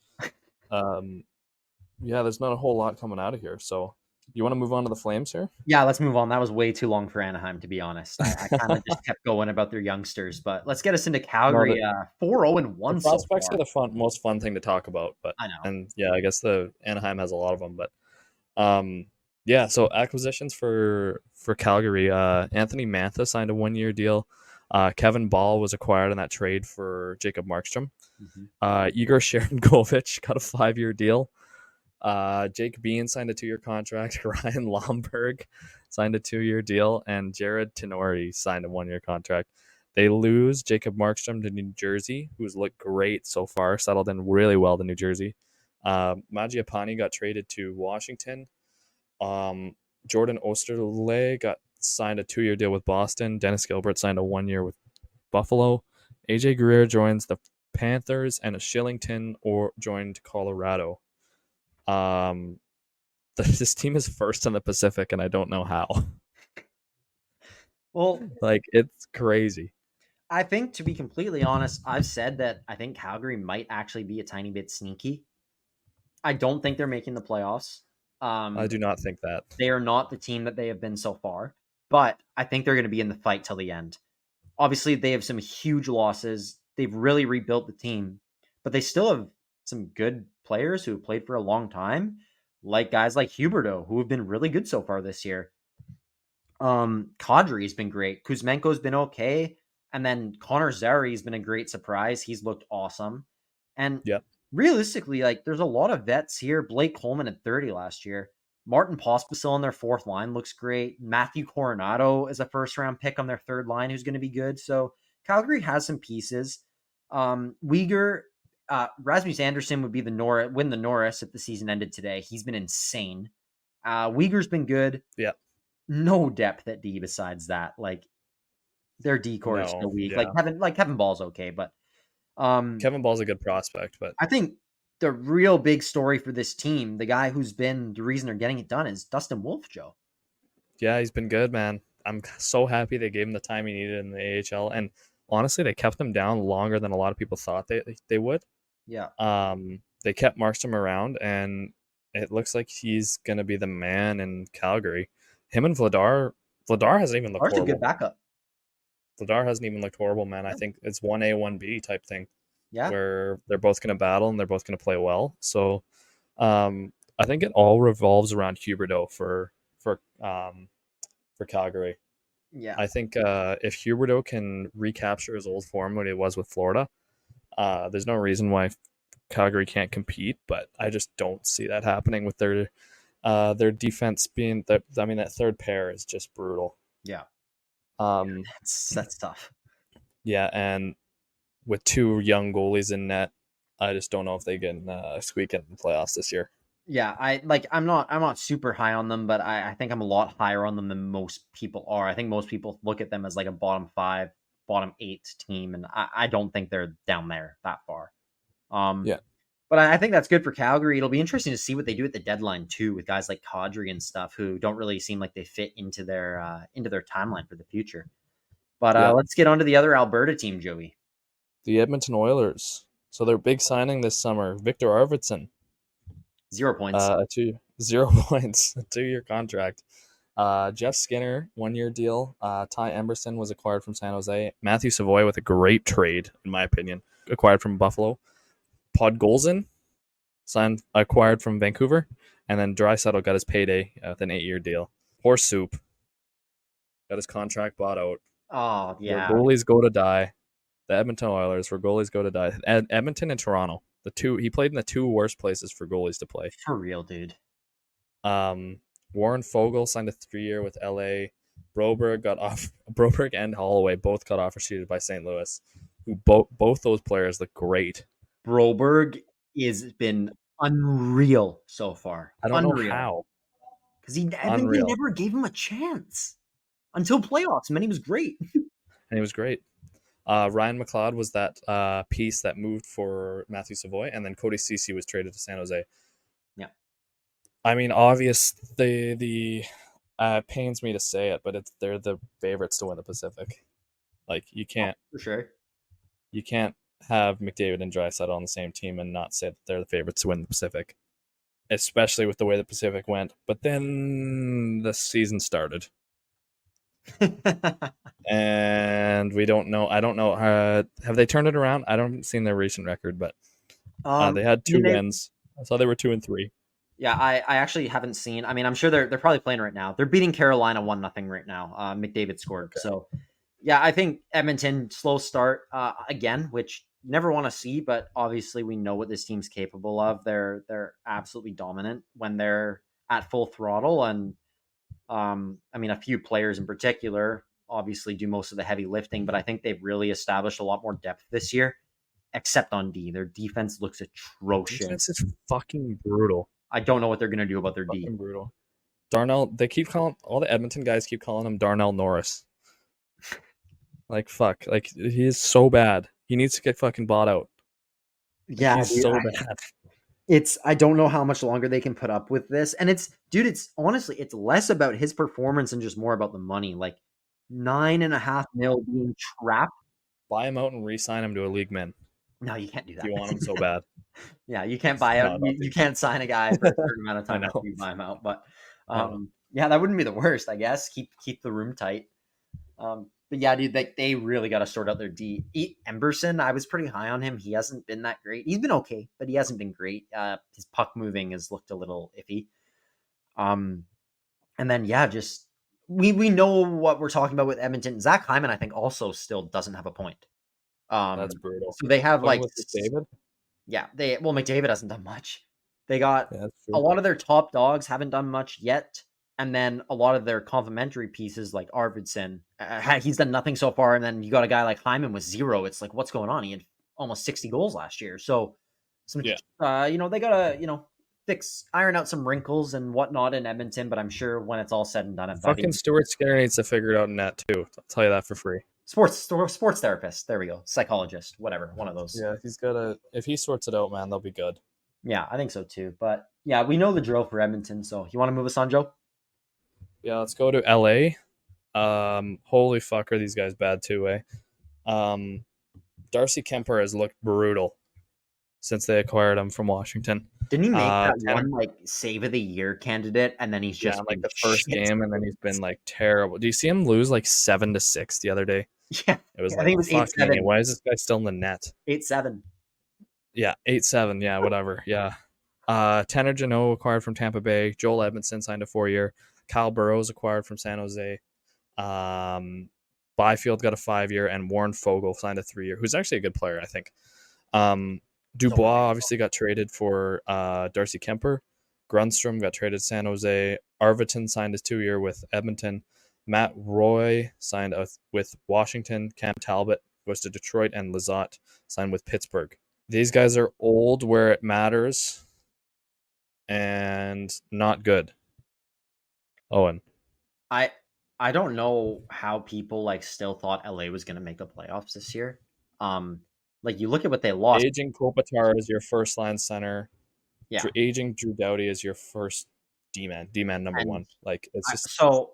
there's not a whole lot coming out of here. So you want to move on to the Flames here? Yeah, let's move on. That was way too long for Anaheim, to be honest. I kind of just kept going about their youngsters. But let's get us into Calgary. 4-0-1 the prospects are the most fun thing to talk about. But I know. And I guess the Anaheim has a lot of them. But so acquisitions for Calgary. Anthony Mantha signed a 1-year deal. Kevin Ball was acquired in that trade for Jacob Markstrom. Mm-hmm. Igor Sharangovich got a 5-year deal. Jake Bean signed a 2-year contract. Ryan Lomberg signed a 2-year deal. And Jared Tenori signed a 1-year contract. They lose Jacob Markstrom to New Jersey, who's looked great so far, settled in really well to New Jersey. Mangiapane got traded to Washington. Jordan Osterle got signed a 2-year deal with Boston. Dennis Gilbert signed a 1-year with Buffalo. AJ Greer joins the Panthers, and Shillington joined Colorado. This team is first in the Pacific, and I don't know how. Well, it's crazy. I think, to be completely honest, I've said that I think Calgary might actually be a tiny bit sneaky. I don't think they're making the playoffs. I do not think that. They are not the team that they have been so far, but I think they're going to be in the fight till the end. Obviously, they have some huge losses. They've really rebuilt the team, but they still have some good players who have played for a long time, like guys like Huberdeau, who have been really good so far this year. Kadri's been great. Kuzmenko's been okay. And then Connor Zari's been a great surprise. He's looked awesome. And realistically, like there's a lot of vets here. Blake Coleman at 30 last year. Martin Pospisil on their fourth line looks great. Matthew Coronado is a first-round pick on their third line who's going to be good. So Calgary has some pieces. Uyghur, Rasmus Anderson would be win the Norris if the season ended today. He's been insane. Uyghur's been good. Yeah. No depth at D besides that. Like their decor is still weak. Like Kevin Ball's okay, but Kevin Ball's a good prospect, but I think the real big story for this team, the guy who's been the reason they're getting it done, is Dustin Wolf, Joe. Yeah, he's been good, man. I'm so happy they gave him the time he needed in the AHL, and honestly, they kept him down longer than a lot of people thought they would. Yeah. They kept Markstrom around, and it looks like he's gonna be the man in Calgary. Him and Vladar hasn't even looked horrible. A good backup. Vladar hasn't even looked horrible, man. I think it's 1A, 1B type thing. Yeah. Where they're both going to battle and they're both going to play well. So I think it all revolves around Huberdeau for Calgary. Yeah. I think if Huberdeau can recapture his old form when he was with Florida, there's no reason why Calgary can't compete, but I just don't see that happening with their defense being that third pair is just brutal. Yeah. That's tough. Yeah, and with two young goalies in net, I just don't know if they can squeak in the playoffs this year. Yeah, I'm not super high on them, but I think I'm a lot higher on them than most people are. I think most people look at them as like a bottom 5, bottom 8 team, and I don't think they're down there that far. But I think that's good for Calgary. It'll be interesting to see what they do at the deadline too, with guys like Kadri and stuff who don't really seem like they fit into their timeline for the future. But let's get on to the other Alberta team, Joey. The Edmonton Oilers. So their big signing this summer, Victor Arvidsson. 0 points. 0 points. A 2-year contract. Jeff Skinner, 1-year deal. Ty Emberson was acquired from San Jose. Matthew Savoy with a great trade, in my opinion, acquired from Buffalo. Podgolzin acquired from Vancouver. And then Draisaitl got his payday with an 8-year deal. Horse Soup got his contract bought out. Oh, yeah. Where goalies go to die. The Edmonton Oilers, where goalies go to die. Edmonton and Toronto. He played in the 2 worst places for goalies to play. For real, dude. Warren Fogle signed a 3-year with LA. Broberg and Holloway both got offer sheeted by St. Louis. Who both those players look great. Broberg has been unreal so far. I don't know how. Because they never gave him a chance until playoffs, and then he was great. Ryan McLeod was that piece that moved for Matthew Savoy, and then Cody Ceci was traded to San Jose. Yeah. I mean, obvious, the pains me to say it, but they're the favorites to win the Pacific. Like, you can't... for sure. You can't have McDavid and Draisaitl on the same team and not say that they're the favorites to win the Pacific, especially with the way the Pacific went. But then the season started. And we don't know. I don't know. Have they turned it around? I don't seen their recent record, but they had 2 wins. I saw they were 2-3. Yeah, I actually haven't seen. I mean, I'm sure they're probably playing right now. They're beating Carolina 1-0 right now. McDavid scored. Okay. So, yeah, I think Edmonton slow start again, which you never want to see, but obviously we know what this team's capable of. They're absolutely dominant when they're at full throttle, and I mean, a few players in particular obviously do most of the heavy lifting, but I think they've really established a lot more depth this year, except on D. Their defense looks atrocious. Defense is fucking brutal. I don't know what they're going to do about their D. Brutal. Darnell, they keep calling, all the Edmonton guys keep calling him Darnell Norris. Like, fuck. Like, he is so bad. He needs to get fucking bought out. Yeah, he's so bad. I don't know how much longer they can put up with this. And it's honestly, it's less about his performance and just more about the money. Like $9.5 million being trapped. Buy him out and re-sign him to a league min. No, you can't do that. You want him so bad. Yeah, you can't buy out. You can't sign a guy for a certain amount of time after you buy him out. But yeah, that wouldn't be the worst, I guess. Keep the room tight. But yeah, dude, they really got to sort out their D. Emberson, I was pretty high on him. He hasn't been that great. He's been okay, but he hasn't been great. His puck moving has looked a little iffy. And then, yeah, just we know what we're talking about with Edmonton. Zach Hyman, I think, also still doesn't have a point. That's brutal. So they have Going with McDavid? Yeah, McDavid hasn't done much. They got Yeah, that's a true. lot of their top dogs haven't done much yet, and then a lot of their complementary pieces like Arvidsson, he's done nothing so far. And then you got a guy like Hyman with 0. It's like, what's going on? He had almost 60 goals last year. So they gotta iron out some wrinkles and whatnot in Edmonton. But I'm sure when it's all said and done, Fucking Stuart Skinner needs to figure it out in net too. I'll tell you that for free. Sports therapist. There we go. Psychologist, whatever. One of those. Yeah, if he sorts it out, man, they'll be good. Yeah, I think so too. But yeah, we know the drill for Edmonton. So you want to move us on, Joe? Yeah, let's go to LA. Holy fuck, are these guys bad too, eh? Darcy Kemper has looked brutal since they acquired him from Washington. Didn't he make that one like save of the year candidate, and then he's just like the first game, and then he's been like terrible. Do you see him lose like 7-6 the other day? Yeah, it was I think it was 8-7. Why is this guy still in the net? 8-7. Yeah, 8-7. Yeah, whatever. Yeah. Tanner Jeannot acquired from Tampa Bay. Joel Edmondson signed a 4-year. Kyle Burrows acquired from San Jose. Byfield got a 5-year, and Warren Fogle signed a 3-year, who's actually a good player, I think. Dubois obviously got traded for Darcy Kemper. Grundstrom got traded to San Jose. Arvidsson signed his 2-year with Edmonton. Matt Roy signed with Washington. Cam Talbot goes to Detroit, and Lizotte signed with Pittsburgh. These guys are old where it matters and not good. Owen. I don't know how people like still thought LA was going to make the playoffs this year. Like you look at what they lost. Aging Kopitar is your first line center. Yeah. Aging Drew Doughty is your first D-man number 1. Like it's just so.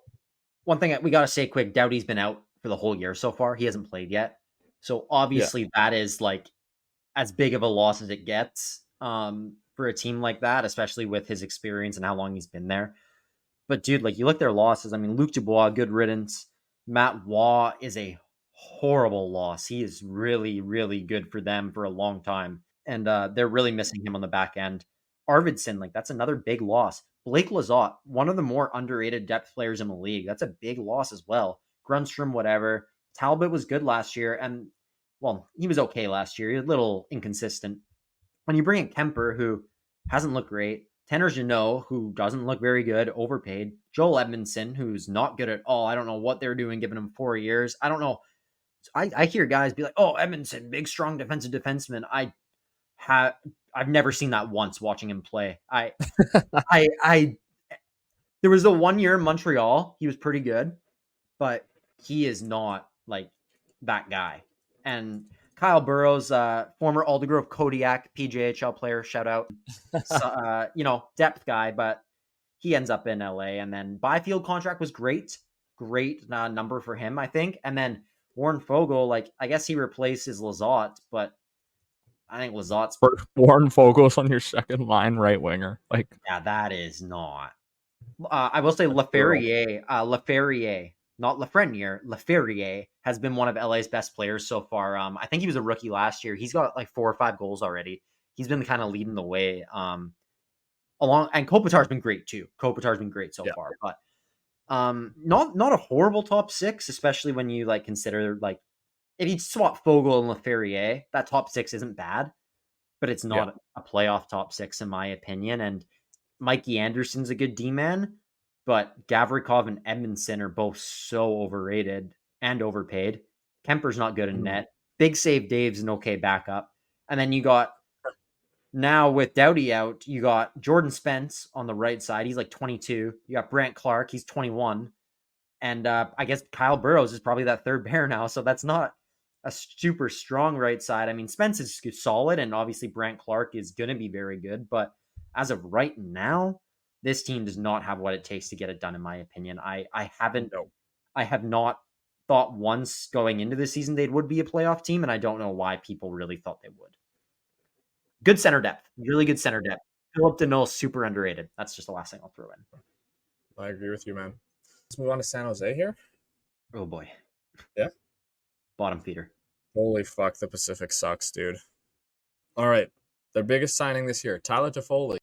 One thing we got to say quick: Doughty's been out for the whole year so far. He hasn't played yet, so obviously that is like as big of a loss as it gets for a team like that, especially with his experience and how long he's been there. But dude, like you look at their losses. I mean, Luc Dubois, good riddance. Matt Waugh is a horrible loss. He is really, really good for them for a long time, and they're really missing him on the back end. Arvidsson, like that's another big loss. Blake Lizotte, one of the more underrated depth players in the league. That's a big loss as well. Grundstrom, whatever. Talbot was good last year, and well, he was okay last year. He was a little inconsistent. When you bring in Kemper, who hasn't looked great, Tanner Jeannot, who doesn't look very good, overpaid, Joel Edmondson, who's not good at all. I don't know what they're doing, giving him 4 years. I don't know. I hear guys be like, "Oh, Edmondson, big, strong defensive defenseman." I've never seen that once watching him play. There was the 1 year in Montreal. He was pretty good, but he is not like that guy. And Kyle Burrows, former Aldergrove Kodiak PJHL player, shout out. So, depth guy, but he ends up in LA. And then Byfield contract was great number for him, I think. And then Warren Fogle, like I guess he replaces Lizotte, but I think Lizotte's Warren Fogle's on your second line right winger. Like, yeah, that is not. I will say Laferriere, not Lafreniere, Laferriere has been one of LA's best players so far. I think he was a rookie last year. He's got like 4 or 5 goals already. He's been kind of leading the way. And Kopitar's been great too. Kopitar's been great so far, but not a horrible top 6, especially when you like consider like if you swap Fogle and Laferriere, that top 6 isn't bad, but it's not a playoff top 6 in my opinion. And Mikey Anderson's a good D-man, but Gavrikov and Edmondson are both so overrated and overpaid. Kemper's not good in net. Big Save Dave's an okay backup. And then you got, now with Doughty out, you got Jordan Spence on the right side. He's like 22. You got Brant Clark. He's 21. And I guess Kyle Burrows is probably that third pair now. So that's not a super strong right side. I mean, Spence is solid, and obviously Brant Clark is going to be very good. But as of right now, this team does not have what it takes to get it done, in my opinion. I have not thought once going into the season they would be a playoff team, and I don't know why people really thought they would. Good center depth. Really good center depth. Philip Deneau, super underrated. That's just the last thing I'll throw in. I agree with you, man. Let's move on to San Jose here. Oh, boy. Yeah? Bottom feeder. Holy fuck, the Pacific sucks, dude. All right. Their biggest signing this year, Tyler Toffoli.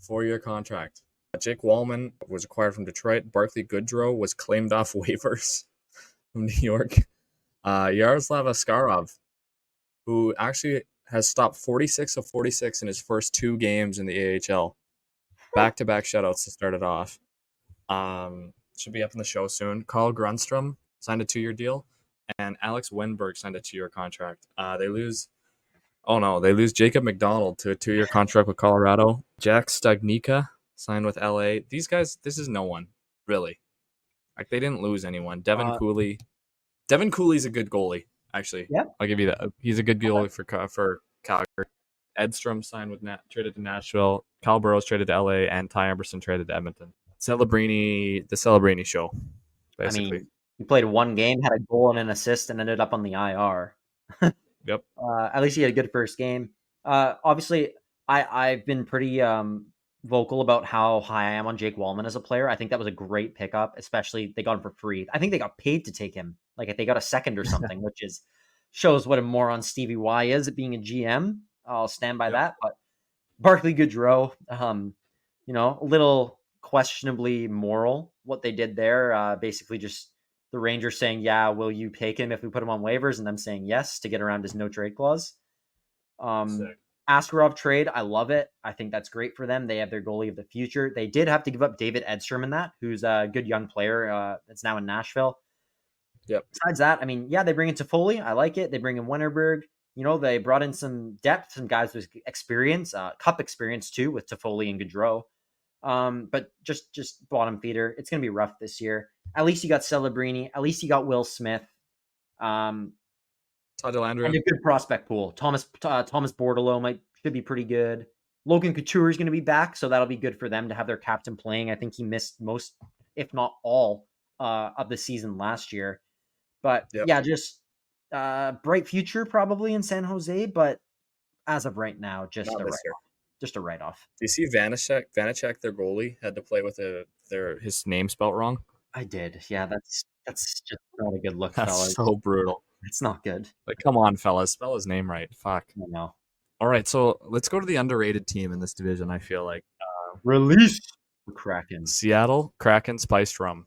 4-year contract. Jake Wallman was acquired from Detroit. Barclay Goodrow was claimed off waivers from New York. Yaroslav Askarov, who actually has stopped 46 of 46 in his first 2 games in the AHL. Back-to-back shutouts to start it off. Should be up in the show soon. Carl Grunstrom signed a 2-year deal, and Alex Wenberg signed a 2-year contract. They lose Jacob McDonald to a 2-year contract with Colorado. Jack Stagnica signed with LA. These guys, this is no one, really. Like, they didn't lose anyone. Devin Cooley. Devin Cooley's a good goalie, actually. Yeah. I'll give you that. He's a good goalie for Calgary. Edstrom signed with traded to Nashville. Kyle Burrows traded to LA, and Ty Emberson traded to Edmonton. The Celebrini show, basically. I mean, he played 1 game, had a goal and an assist, and ended up on the IR. Yep. At least he had a good first game. Obviously, I've been pretty vocal about how high I am on Jake Wallman as a player. I think that was a great pickup, especially they got him for free. I think they got paid to take him. Like, if they got a second or something, which shows what a moron Stevie Y is at being a GM. I'll stand by that. But Barclay Goodrow, a little questionably moral what they did there. Basically just the Rangers saying, yeah, will you take him if we put him on waivers? And them saying yes to get around his no trade clause. Askarov trade, I love it. I think that's great for them. They have their goalie of the future. They did have to give up David Edstrom in that, who's a good young player that's now in Nashville. Yep. Besides that, I mean, yeah, they bring in Toffoli. I like it. They bring in Winterberg. They brought in some depth, some guys with experience, cup experience too, with Toffoli and Gaudreau. But just bottom feeder. It's going to be rough this year. At least you got Celebrini. At least you got Will Smith. Todd Delandria. And a good prospect pool. Thomas Bordelot should be pretty good. Logan Couture is going to be back, so that'll be good for them to have their captain playing. I think he missed most, if not all, of the season last year. But yeah, just bright future probably in San Jose, but as of right now, just a write-off. Just a write-off. Do you see Vanacek, their goalie, had to play with his name spelt wrong? I did. Yeah, that's just not a good look, That's fellas. so brutal. It's not good. Like, come on, fellas. Spell his name right. Fuck. I know. All right, so let's go to the underrated team in this division, I feel like. Release the Kraken. Seattle Kraken Spiced Rum.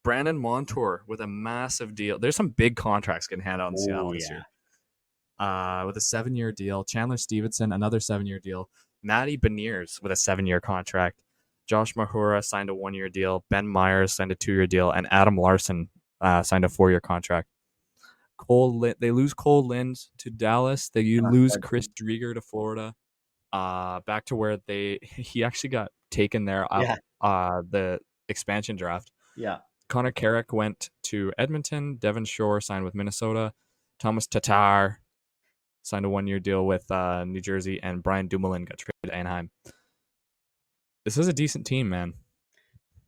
Brandon Montour with a massive deal. There's some big contracts getting handed out in Seattle this year. With a 7-year deal. Chandler Stevenson, another 7-year deal. Matty Beniers with a 7-year contract. Josh Mahura signed a 1-year deal. Ben Myers signed a 2-year deal. And Adam Larson signed a 4-year contract. They lose Cole Lind to Dallas. They lose Chris Drieger to Florida. Back to where he actually got taken there the expansion draft. Yeah. Connor Carrick went to Edmonton. Devon Shore signed with Minnesota. Thomas Tatar signed a 1-year deal with New Jersey, and Brian Dumoulin got traded to Anaheim. This is a decent team, man.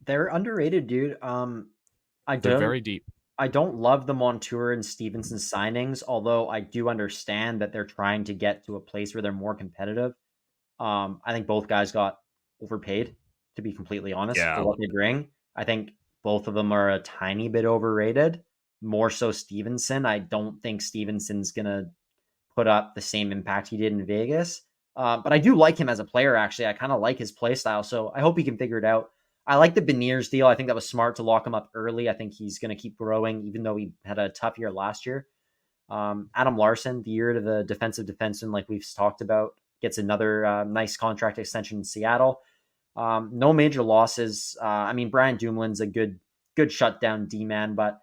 They're underrated, dude. They're very deep. I don't love the Montour and Stevenson signings, although I do understand that they're trying to get to a place where they're more competitive. I think both guys got overpaid, to be completely honest, for what they bring. I think both of them are a tiny bit overrated, more so Stevenson. I don't think Stevenson's going to put up the same impact he did in Vegas. But I do like him as a player, actually. I kind of like his play style, so I hope he can figure it out. I like the Beniers deal. I think that was smart to lock him up early. I think he's going to keep growing, even though he had a tough year last year. Adam Larson, the year to the defensive defenseman, like we've talked about, gets another nice contract extension in Seattle. No major losses. Brian Dumoulin's a good shutdown D-man, but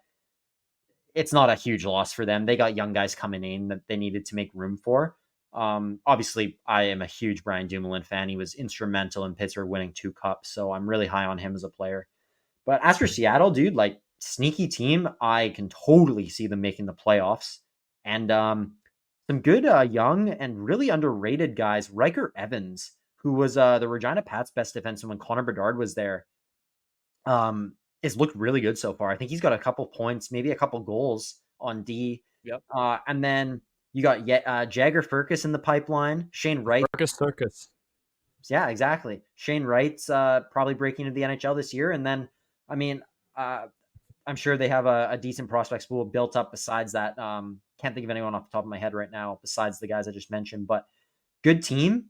it's not a huge loss for them. They got young guys coming in that they needed to make room for. Obviously, I am a huge Brian Dumoulin fan. He was instrumental in Pittsburgh winning 2 cups, so I'm really high on him as a player. But as for Seattle, dude, like, sneaky team, I can totally see them making the playoffs. And some good young and really underrated guys. Riker Evans, who was the Regina Pats' best defenseman when Connor Bedard was there, has looked really good so far. I think he's got a couple points, maybe a couple goals on D. Yep. And then you got Jagger Furcus in the pipeline. Shane Wright. Circus. Yeah, exactly. Shane Wright's probably breaking into the NHL this year. And then, I'm sure they have a decent prospects pool built up besides that. Can't think of anyone off the top of my head right now besides the guys I just mentioned. But good team,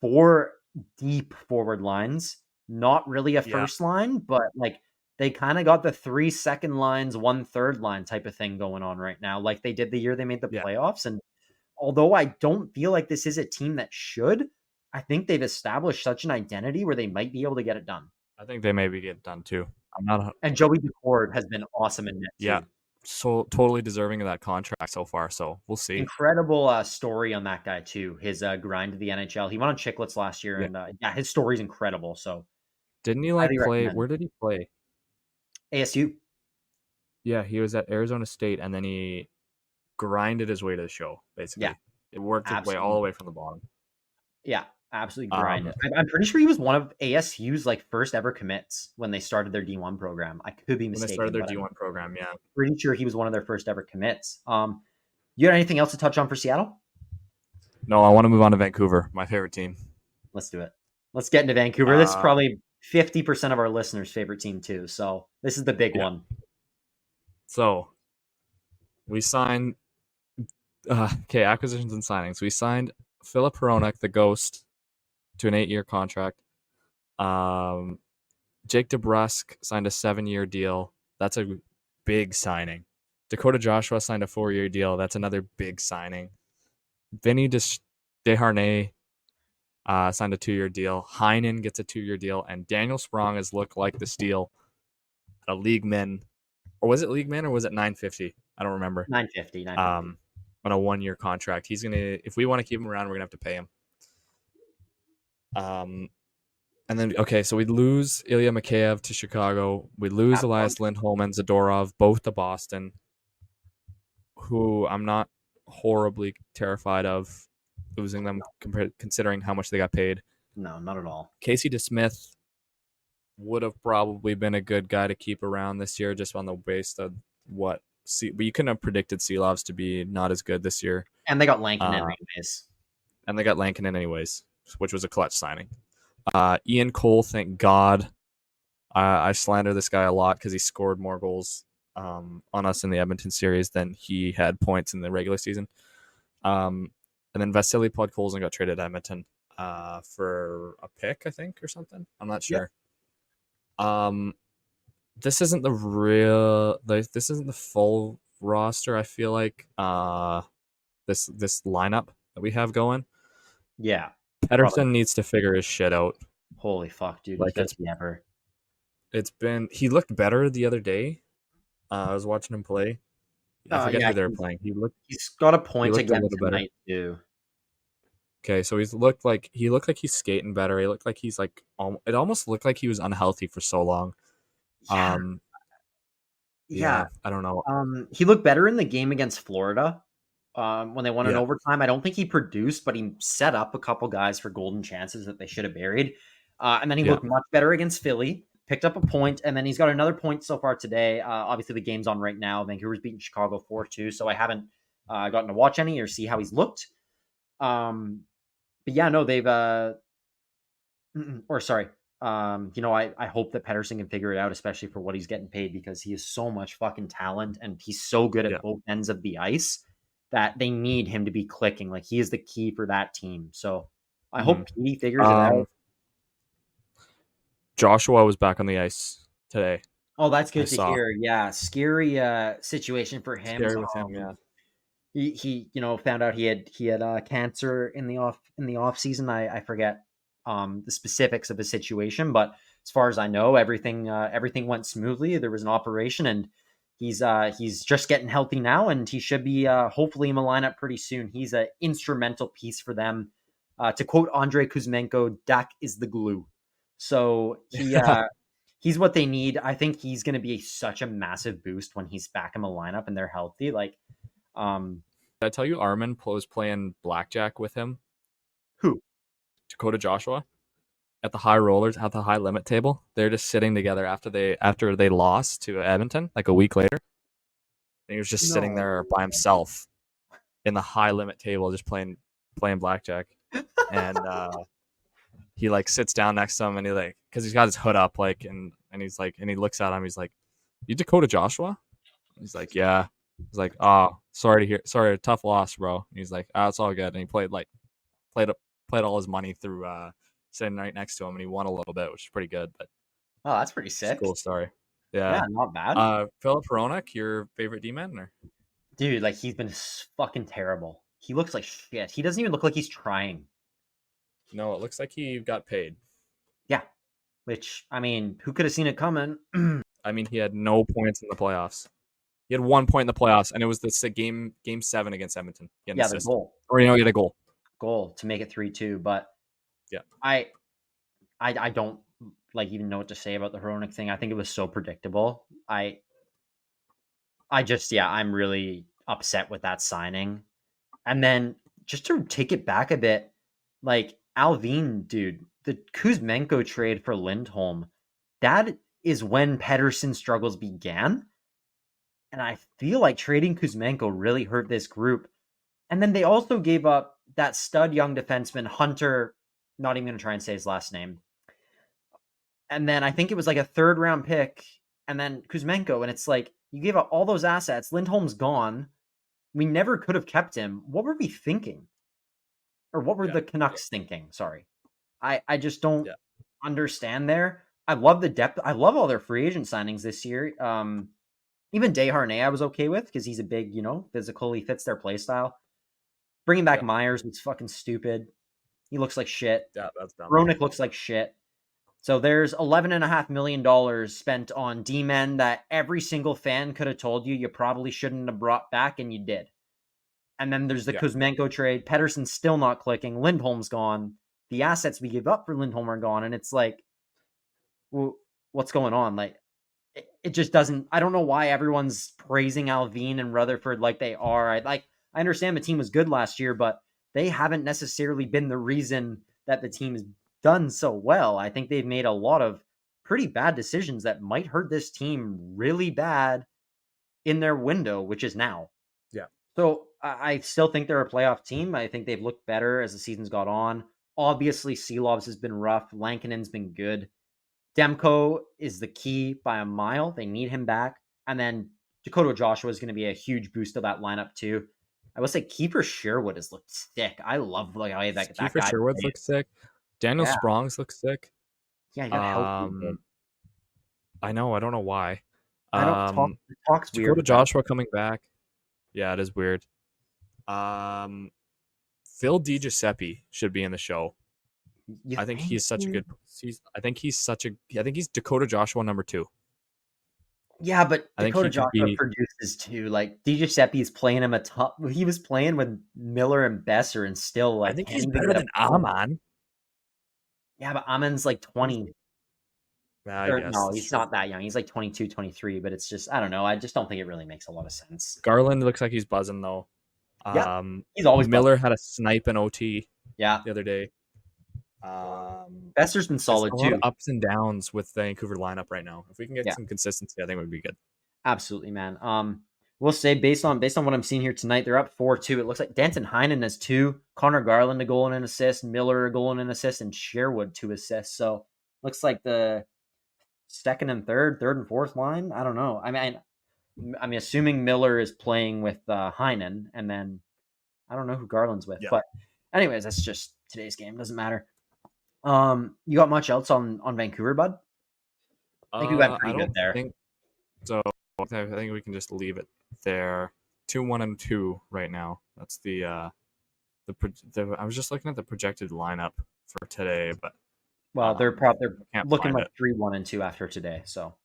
4 deep forward lines. not really a Yeah. first line, but like they kind of got the 3 second lines, 1 third line type of thing going on right now, like they did the year they made the Yeah. playoffs. And although I don't feel like this is a team that should, I think they've established such an identity where they might be able to get it done. I think they maybe get done too. I'm not. And Joey Daccord has been awesome in net too. Yeah. So totally deserving of that contract so far. So we'll see. Incredible story on that guy too. His grind to the NHL. He went on Chicklets last year, Yeah. and his story's incredible. So Didn't he like highly play? recommend. Where did he play? ASU. Yeah, he was at Arizona State, and then he grinded his way to the show. Basically, Yeah. it worked its way all the way from the bottom. Yeah, absolutely grinded. I'm pretty sure he was one of ASU's like first ever commits when they started their D1 program. I could be When mistaken. they started their but I'm D1 program, yeah. pretty sure he was one of their first ever commits. You got anything else to touch on for Seattle? No, I want to move on to Vancouver, my favorite team. Let's do it. Let's get into Vancouver. This is probably 50% of our listeners' favorite team too. So this is the big one. So we signed acquisitions and signings. We signed Philip Hronek, the Ghost, to an 8-year contract. Jake DeBrusk signed a 7-year deal. That's a big signing. Dakota Joshua signed a 4-year deal. That's another big signing. Vinny Desharnais signed a 2-year deal. Heinen gets a 2-year deal. And Daniel Sprong has looked like the steal at a league min. Or was it league min or was it $950? I don't remember. $950. On a 1-year contract. He's going to, if we want to keep him around, we're going to have to pay him. And then, so we lose Ilya Mikheyev to Chicago. We lose Elias Lindholm and Zadorov, both to Boston, who I'm not horribly terrified of losing them considering how much they got paid. No, not at all. Casey DeSmith would have probably been a good guy to keep around this year just on the base of but you couldn't have predicted Seelovs to be not as good this year. And they got Lankinen anyways. Which was a clutch signing. Ian Cole, thank God. I slander this guy a lot because he scored more goals on us in the Edmonton series than he had points in the regular season. And then Vasily Podkolzin got traded to Edmonton for a pick, I think, or something. I'm not sure. Yep. This isn't this isn't the full roster. I feel like this lineup that we have going. Yeah. Pettersson needs to figure his shit out. Holy fuck, dude. Like he looked better the other day. I was watching him play. I forget who they were playing. He's got a point against tonight too. Okay, so he looked like he's skating better. He looked like he's like it almost looked like he was unhealthy for so long. Yeah. I don't know. He looked better in the game against Florida. When they won in overtime, I don't think he produced, but he set up a couple guys for golden chances that they should have buried. And then he looked much better against Philly, picked up a point, and then he's got another point so far today. Obviously, the game's on right now. Vancouver's beating Chicago 4-2, so I haven't gotten to watch any or see how he's looked. But yeah, no, they've I hope that Pettersson can figure it out, especially for what he's getting paid, because he has so much fucking talent and he's so good at both ends of the ice that they need him to be clicking. Like, he is the key for that team. So I hope he figures it out. Joshua was back on the ice today. Oh, that's good to hear. Yeah, scary situation for him. Scary with him, yeah. He found out he had cancer in the off season. I forget the specifics of the situation, but as far as I know, everything went smoothly. There was an operation, and he's just getting healthy now, and he should be hopefully in the lineup pretty soon. He's an instrumental piece for them. To quote Andrei Kuzmenko, Dak is the glue. So he's what they need. I think he's going to be such a massive boost when he's back in the lineup and they're healthy. Like, did I tell you Armin was playing blackjack with him? Who? Dakota Joshua at the high rollers at the high limit table. They're just sitting together after they lost to Edmonton like a week later. And he was just sitting there by himself in the high limit table, just playing blackjack. And he like sits down next to him, and he like, because he's got his hood up, like, and he's like, and he looks at him, he's like, "You Dakota Joshua?" He's like, "Yeah." He's like, "Oh, sorry, tough loss, bro." And he's like, "Oh, it's all good." And he played all his money through sitting right next to him, and he won a little bit, which is pretty good. But Oh, that's pretty it's a sick. cool story. Yeah, Yeah. not bad. Philip Hronek, your favorite D-man? Or? Dude, like, he's been fucking terrible. He looks like shit. He doesn't even look like he's trying. No, it looks like he got paid. Yeah. Which, I mean, who could have seen it coming? I mean, he had no points in the playoffs. He had 1 point in the playoffs, and it was the game 7 against Edmonton. He had an the assist. goal. Or, he had a goal. Goal to make it 3-2. But yeah, I don't like even know what to say about the Hronek thing. I think it was so predictable. I'm really upset with that signing. And then just to take it back a bit, like Alvin, dude, the Kuzmenko trade for Lindholm, that is when Pettersson's struggles began. And I feel like trading Kuzmenko really hurt this group. And then they also gave up that stud young defenseman, Hunter, not even going to try and say his last name. And then I think it was like a 3rd round pick, and then Kuzmenko. And it's like, you gave up all those assets. Lindholm's gone. We never could have kept him. What were we thinking? Or what were the Canucks thinking? Sorry. I just don't understand there. I love the depth. I love all their free agent signings this year. Even Desharnais I was okay with because he's a big, physical. He fits their play style. Bringing back Myers was fucking stupid. He looks like shit. Yeah, that's dumb. Hronek looks like shit. So there's $11.5 million spent on D-men that every single fan could have told you probably shouldn't have brought back, and you did. And then there's the Kuzmenko trade. Pettersson's still not clicking. Lindholm's gone. The assets we give up for Lindholm are gone. And it's like, well, what's going on? Like, it just doesn't. I don't know why everyone's praising Alvin and Rutherford like they are. I understand the team was good last year, but they haven't necessarily been the reason that the team has done so well. I think they've made a lot of pretty bad decisions that might hurt this team really bad in their window, which is now. Yeah. So I still think they're a playoff team. I think they've looked better as the season's got on. Obviously, Seelov's has been rough. Lankinen's been good. Demko is the key by a mile. They need him back. And then Dakota Joshua is going to be a huge boost to that lineup too. I will say Kiefer Sherwood has looked sick. I love that guy. Kiefer Sherwood looks sick. Daniel Sprongs looks sick. Yeah, he got healthy. I know. I don't know why. Talk's Dakota weird. Joshua coming back. Yeah, it is weird. Phil DiGiuseppe should be in the show. I think he's such a good. I think he's Dakota Joshua number 2. Yeah, but Dakota Joshua produces too. Like DiGiuseppe is playing him a top. He was playing with Miller and Besser, and still like I think he's better than Aman. Yeah, but Aman's like 20. No, he's true. not that young. He's like 22, 23. But it's just I don't know. I just don't think it really makes a lot of sense. Garland looks like he's buzzing though. Yeah, he's always Miller buzzing. had a snipe in OT. Yeah, the other day. Besser's been solid too. Ups and downs with the Vancouver lineup right now. If we can get some consistency, I think it would be good. Absolutely, man. We'll say based on what I'm seeing here tonight, they're up 4-2. It looks like Danton Heinen has 2, Connor Garland a goal and an assist, Miller a goal and an assist, and Sherwood 2 assists. So looks like the second and third and fourth line. I don't know. I mean, assuming Miller is playing with Heinen, and then I don't know who Garland's with. Yeah. But anyways, that's just today's game. Doesn't matter. You got much else on Vancouver, bud? I think we went pretty good there. So I think we can just leave it there. 2-1-2 right now. That's the I was just looking at the projected lineup for today, but they're looking like 3-1-2 after today. So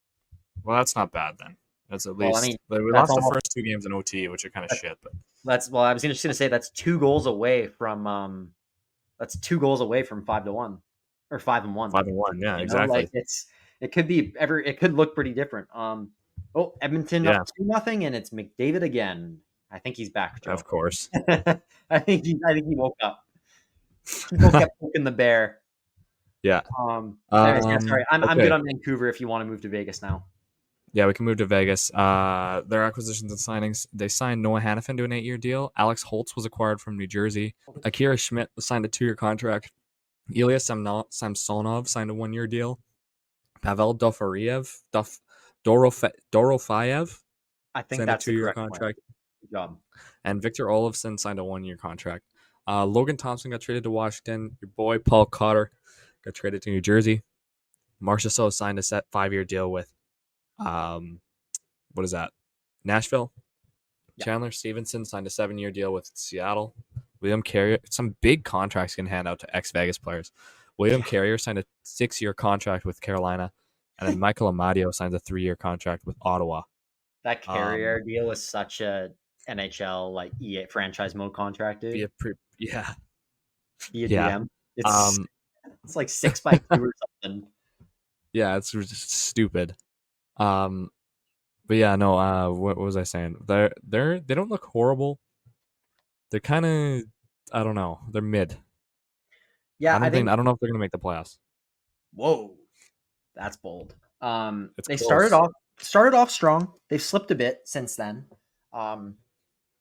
that's not bad then. That's at least we lost the first 2 games in OT, which are kind of shit. But I was just gonna say that's 2 goals away from 5-1 or 5-1. 5-1, yeah, exactly. Like it could look pretty different. Edmonton up 2-0, and it's McDavid again. I think he's back, Joe. Of course. I think he woke up. People kept poking the bear. Yeah. Sorry, I'm good on Vancouver. If you want to move to Vegas now. Yeah, we can move to Vegas. Their acquisitions and signings. They signed Noah Hannafin to an 8-year deal. Alex Holtz was acquired from New Jersey. Akira Schmidt signed a 2-year contract. Ilya Samsonov signed a 1-year deal. Pavel Dorofeyev, I think signed that's a 2-year contract. Good job. And Victor Olofsson signed a 1-year contract. Logan Thompson got traded to Washington. Your boy Paul Cotter got traded to New Jersey. Marchessault signed a 5-year deal with, what is that? Nashville. Yeah. Chandler Stevenson signed a 7-year deal with Seattle. William Carrier, some big contracts can hand out to ex-Vegas players. William Carrier signed a 6-year contract with Carolina, and then Michael Amadio signed a 3-year contract with Ottawa. That Carrier deal was such a NHL like EA franchise mode contract, dude. Yeah. Be a Yeah. DM. It's like 6x2 or something. Yeah, it's just stupid. But yeah, no. What was I saying? They don't look horrible. They're kind of, I don't know. They're mid. Yeah, I don't know if they're gonna make the playoffs. Whoa, that's bold. They close. started off strong. They've slipped a bit since then.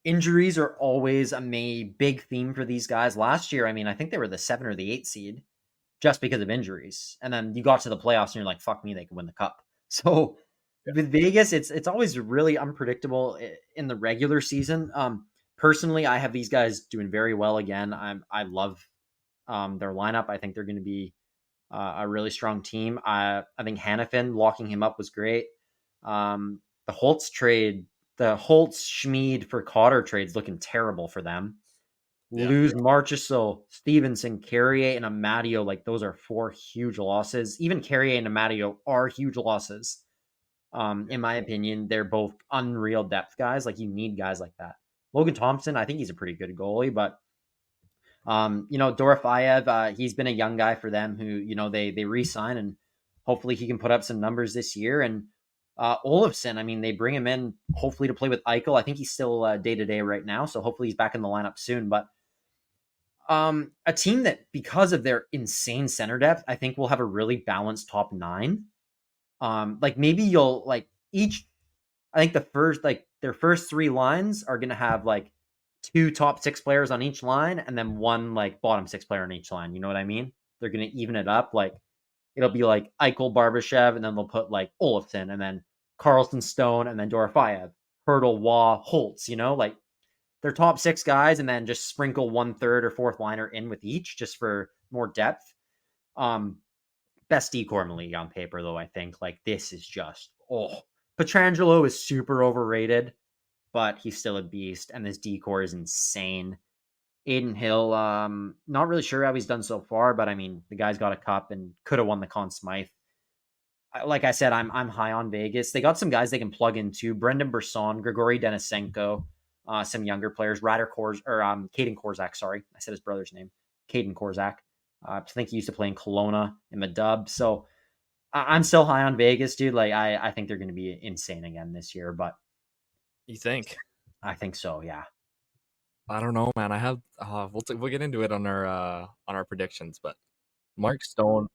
Injuries are always a big theme for these guys. Last year, I mean, I think they were the 7 or the 8 seed just because of injuries. And then you got to the playoffs and you're like, fuck me, they could win the cup. So with Vegas, it's always really unpredictable in the regular season. Personally, I have these guys doing very well again. I love their lineup. I think they're going to be a really strong team. I think Hannafin locking him up was great. The Holtz trade, the Holtz Schmid for Cotter trade's looking terrible for them. Yeah. Lose Marchessault, Stevenson, Carrier, and Amadio. Like those are 4 huge losses. Even Carrier and Amadio are huge losses. In my opinion, they're both unreal depth guys. Like you need guys like that. Logan Thompson, I think he's a pretty good goalie, but Dorofeyev, he's been a young guy for them who, they re-sign and hopefully he can put up some numbers this year. And Olofsson, I mean, they bring him in hopefully to play with Eichel. I think he's still day-to-day right now, so hopefully he's back in the lineup soon. But a team that, because of their insane center depth, I think will have a really balanced top 9. Maybe you'll I think their first 3 lines are going to have 2 top 6 players on each line and then 1 bottom 6 player on each line. You know what I mean? They're going to even it up. It'll be Eichel, Barbashev, and then they'll put Olofsson and then Carlson, Stone, and then Dorofeyev, Hurdle, Waugh, Holtz, they're top 6 guys and then just sprinkle 1/3 or 4th liner in with each just for more depth. Best decor in the league on paper, though, I think. This is just, Pietrangelo is super overrated, but he's still a beast, and this decor is insane. Aiden Hill, not really sure how he's done so far, but I mean, the guy's got a cup and could have won the Conn Smythe. Like I said, I'm high on Vegas. They got some guys they can plug into: Brendan Brisson, Grigory Denisenko, some younger players, Caden Korzak. Sorry, I said his brother's name, Caden Korzak. I think he used to play in Kelowna in the Dub. So I'm still high on Vegas, dude. I think they're going to be insane again this year. But you think? I think so. Yeah. I don't know, man. I have we'll get into it on our predictions, but Mark Stone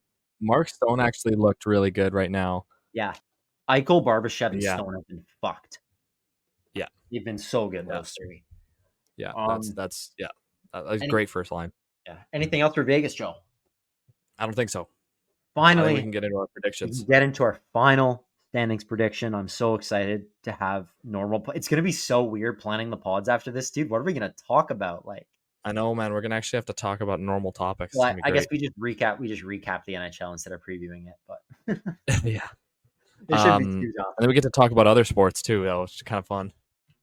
actually looked really good right now. Yeah, Eichel, Barbashev, and Yeah. Stone have been fucked. Yeah, they've been so good. Yeah. Those 3. Yeah, that's great first line. Yeah. Anything else for Vegas, Joe? I don't think so. Finally, we can get into our predictions. We can get into our final standings prediction. I'm so excited to have normal. It's going to be so weird planning the pods after this, dude. What are we going to talk about? I know, man. We're going to actually have to talk about normal topics. Well, I guess we just recap the NHL instead of previewing it, but yeah. It should be too tough. And then we get to talk about other sports too, though, which is kind of fun.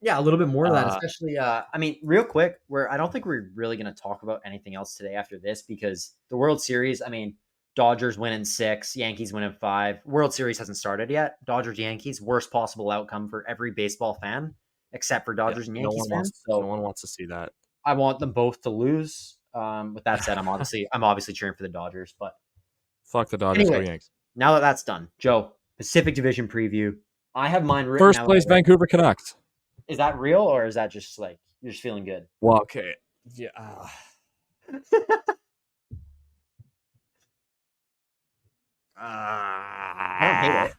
Yeah, a little bit more of that, especially. I mean, real quick, I don't think we're really going to talk about anything else today after this because the World Series. I mean, Dodgers winning 6, Yankees winning 5. World Series hasn't started yet. Dodgers, Yankees, worst possible outcome for every baseball fan except for Dodgers and Yankees fans. No one wants to see that. I want them both to lose. With that said, I'm obviously cheering for the Dodgers, but fuck the Dodgers. Anyway, Yankees. Now that that's done, Joe, Pacific Division preview. I have mine written. First place, Vancouver Canucks. Is that real, or is that just you're just feeling good? Well, okay, yeah. I don't hate it.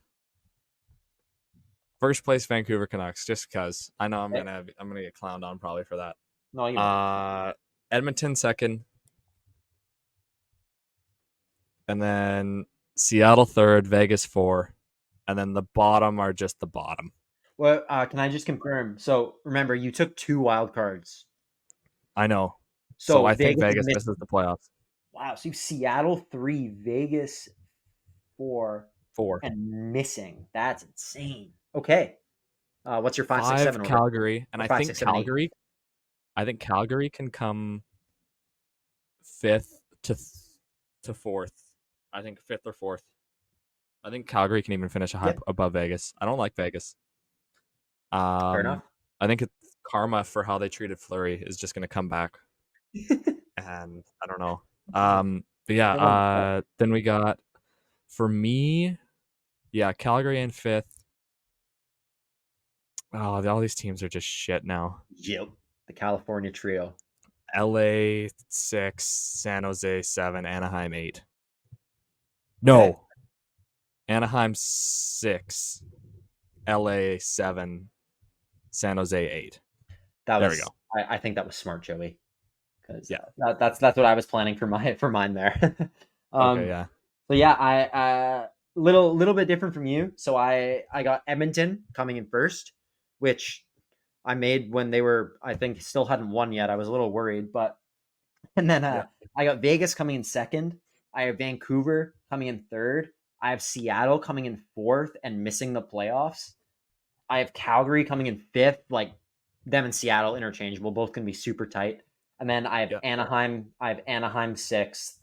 First place, Vancouver Canucks, just because I know I'm gonna get clowned on probably for that. No, you won't. Edmonton second, and then Seattle third, Vegas 4, and then the bottom are just the bottom. Well, can I just confirm? So remember, you took 2 wild cards. I know. So I think Vegas misses the playoffs. Wow. So Seattle 3, Vegas 4, 4. and missing. That's insane. Okay. What's your 5, 6, 7 order? Calgary, and Or I 5, think 6, 7, 8? Calgary. I think Calgary can come 5th to 4th. I think 5th or 4th. I think Calgary can even finish above Vegas. I don't like Vegas. Fair enough. I think it's karma for how they treated Fleury is just going to come back, and I don't know. But yeah, then we got, for me, yeah, Calgary in 5th. Oh, all these teams are just shit now. Yep. The California trio. LA 6, San Jose 7, Anaheim 8. No. Okay. Anaheim 6, LA 7, San Jose 8. There we go. I think that was smart, Joey. Because yeah, that's what I was planning for mine there. Okay, yeah. So yeah, I little bit different from you. So I got Edmonton coming in first, which I made when they were, I think, still hadn't won yet. I was a little worried, but and then I got Vegas coming in second. I have Vancouver coming in third. I have Seattle coming in fourth and missing the playoffs. I have Calgary coming in fifth. Like, them and Seattle interchangeable, both going to be super tight. And then I have Anaheim. I have Anaheim sixth,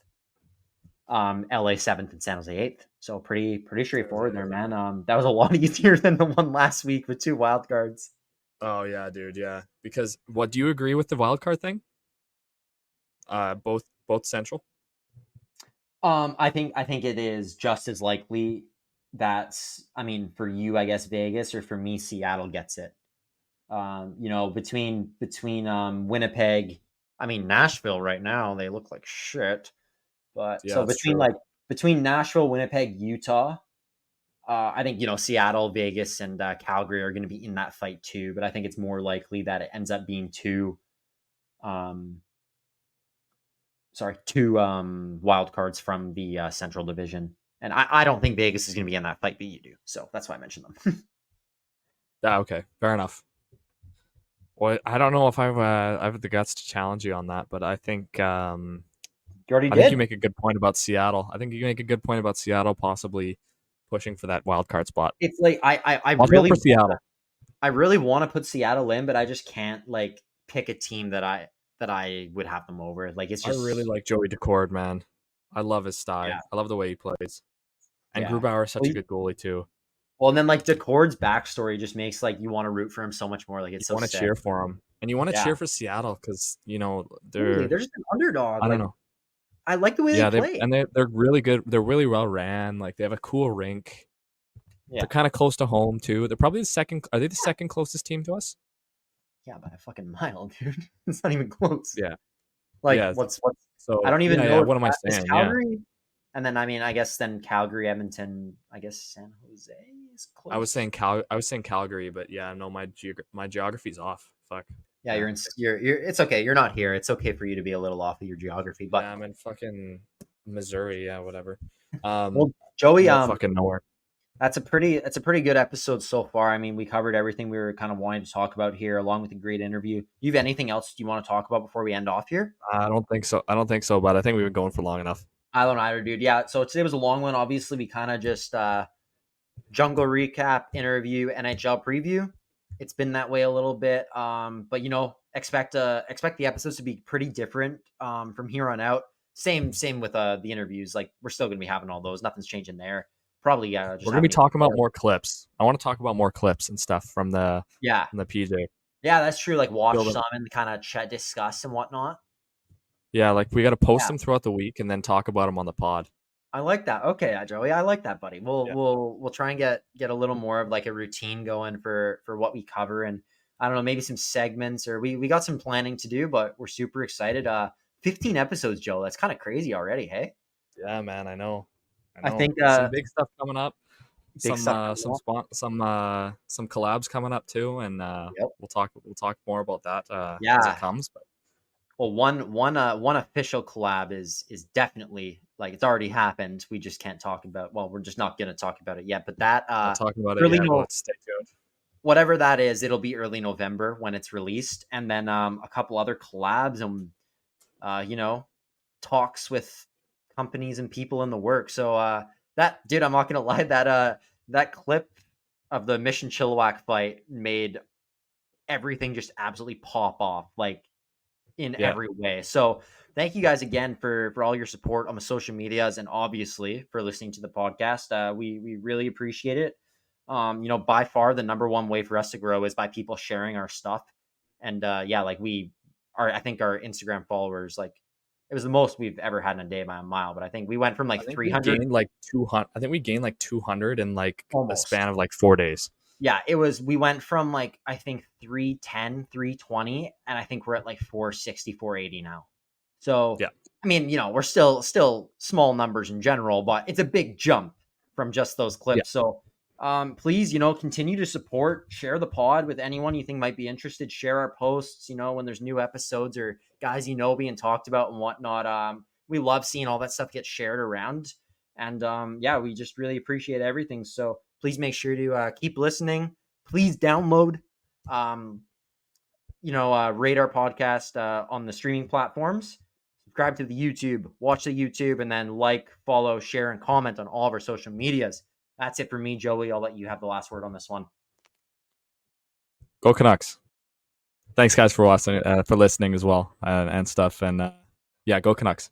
LA seventh, and San Jose eighth. So pretty straightforward there, man. That was a lot easier than the one last week with 2 wild cards. Oh yeah, dude, yeah. Because what, do you agree with the wild card thing? Both Central. I think it is just as likely that's, I mean, for you, I guess Vegas, or for me, Seattle gets it. Between Winnipeg, I mean, Nashville right now, they look like shit. But yeah, so between Nashville, Winnipeg, Utah, I think, Seattle, Vegas, and Calgary are going to be in that fight too. But I think it's more likely that it ends up being two wild cards from the Central Division. And I don't think Vegas is going to be in that fight, but you do. So that's why I mentioned them. Okay, fair enough. Well, I don't know if I have the guts to challenge you on that, but I think You already I did. think you make a good point about Seattle. I think you make a good point about Seattle possibly pushing for that wild card spot. It's like I really for Seattle. I really want to put Seattle in, but I just can't like pick a team that I would have them over. Like, it's just, I really like Joey Decord, man. I love his style. Yeah. I love the way he plays. And Yeah. Grubauer is such a good goalie too. Well, and then like Decord's backstory just makes like you want to root for him so much more. Like, it's you want to cheer for him, and you want to cheer for Seattle because they're just an underdog. I don't know. I like the way they play. They're really good. They're really well ran. Like, they have a cool rink. Yeah. They're kind of close to home too. They're probably the second. Are they the second closest team to us? Yeah, by a fucking mile, dude. It's not even close. Yeah. Like, yeah. what's so I don't even know. Yeah, what am I saying? Calgary? Yeah. And then, I mean, I guess then Calgary, Edmonton, I guess San Jose is close. I was saying Calgary, but yeah, no, my geography's off. Fuck. Yeah, you're it's okay. You're not here. It's okay for you to be a little off of your geography, but yeah, I'm in fucking Missouri. Yeah, whatever. Well, Joey, fucking nowhere. It's a pretty good episode so far. I mean, we covered everything we were kind of wanting to talk about here, along with a great interview. You have anything else you want to talk about before we end off here? I don't think so, but I think we've been going for long enough. I don't either, dude. Yeah, so today was a long one. Obviously, we kind of just jungle recap, interview, NHL preview. It's been that way a little bit, but expect the episodes to be pretty different from here on out. Same with the interviews. Like, we're still going to be having all those. Nothing's changing there. Probably just we're going to be talking about more clips. I want to talk about more clips and stuff from the PJ. Yeah, that's true. Like, watch some and kind of discuss and whatnot. Yeah, like, we got to post them throughout the week and then talk about them on the pod. I like that. Okay, Joey, I like that, buddy. We'll try and get a little more of like a routine going for what we cover, and I don't know, maybe some segments, or we got some planning to do, but we're super excited. 15 episodes, Joe. That's kind of crazy already. Hey. Yeah, man. I know. I think some big stuff coming up. Some collabs coming up too, and we'll talk more about that as it comes. But well, one official collab is definitely, like, it's already happened. We just can't talk about. Well, we're just not going to talk about it yet. But that talking about it yet, but stay tuned. Whatever that is, it'll be early November when it's released, and then a couple other collabs, and talks with companies and people in the work. So that, dude, I'm not gonna lie, that clip of the Mission Chilliwack fight made everything just absolutely pop off, like in every way. So thank you guys again for all your support on the social medias, and obviously for listening to the podcast. We really appreciate it. By far the number one way for us to grow is by people sharing our stuff. And like I think our Instagram followers, like, it was the most we've ever had in a day by a mile. But I think we went from like 300. We gained like 200. I think we gained like 200 in like Almost. a span of like 4 days. Yeah, we went from like, I think 310, 320, and I think we're at like 460, 480 now. So, yeah, I mean, we're still small numbers in general, but it's a big jump from just those clips. Yeah. So, please, continue to support, share the pod with anyone you think might be interested, share our posts, when there's new episodes or guys, being talked about and whatnot. We love seeing all that stuff get shared around. And, we just really appreciate everything. So please make sure to keep listening. Please download, rate our podcast on the streaming platforms. Subscribe to the YouTube, watch the YouTube, and then like, follow, share, and comment on all of our social medias. That's it for me, Joey. I'll let you have the last word on this one. Go Canucks. Thanks, guys, for listening as well and stuff. And go Canucks.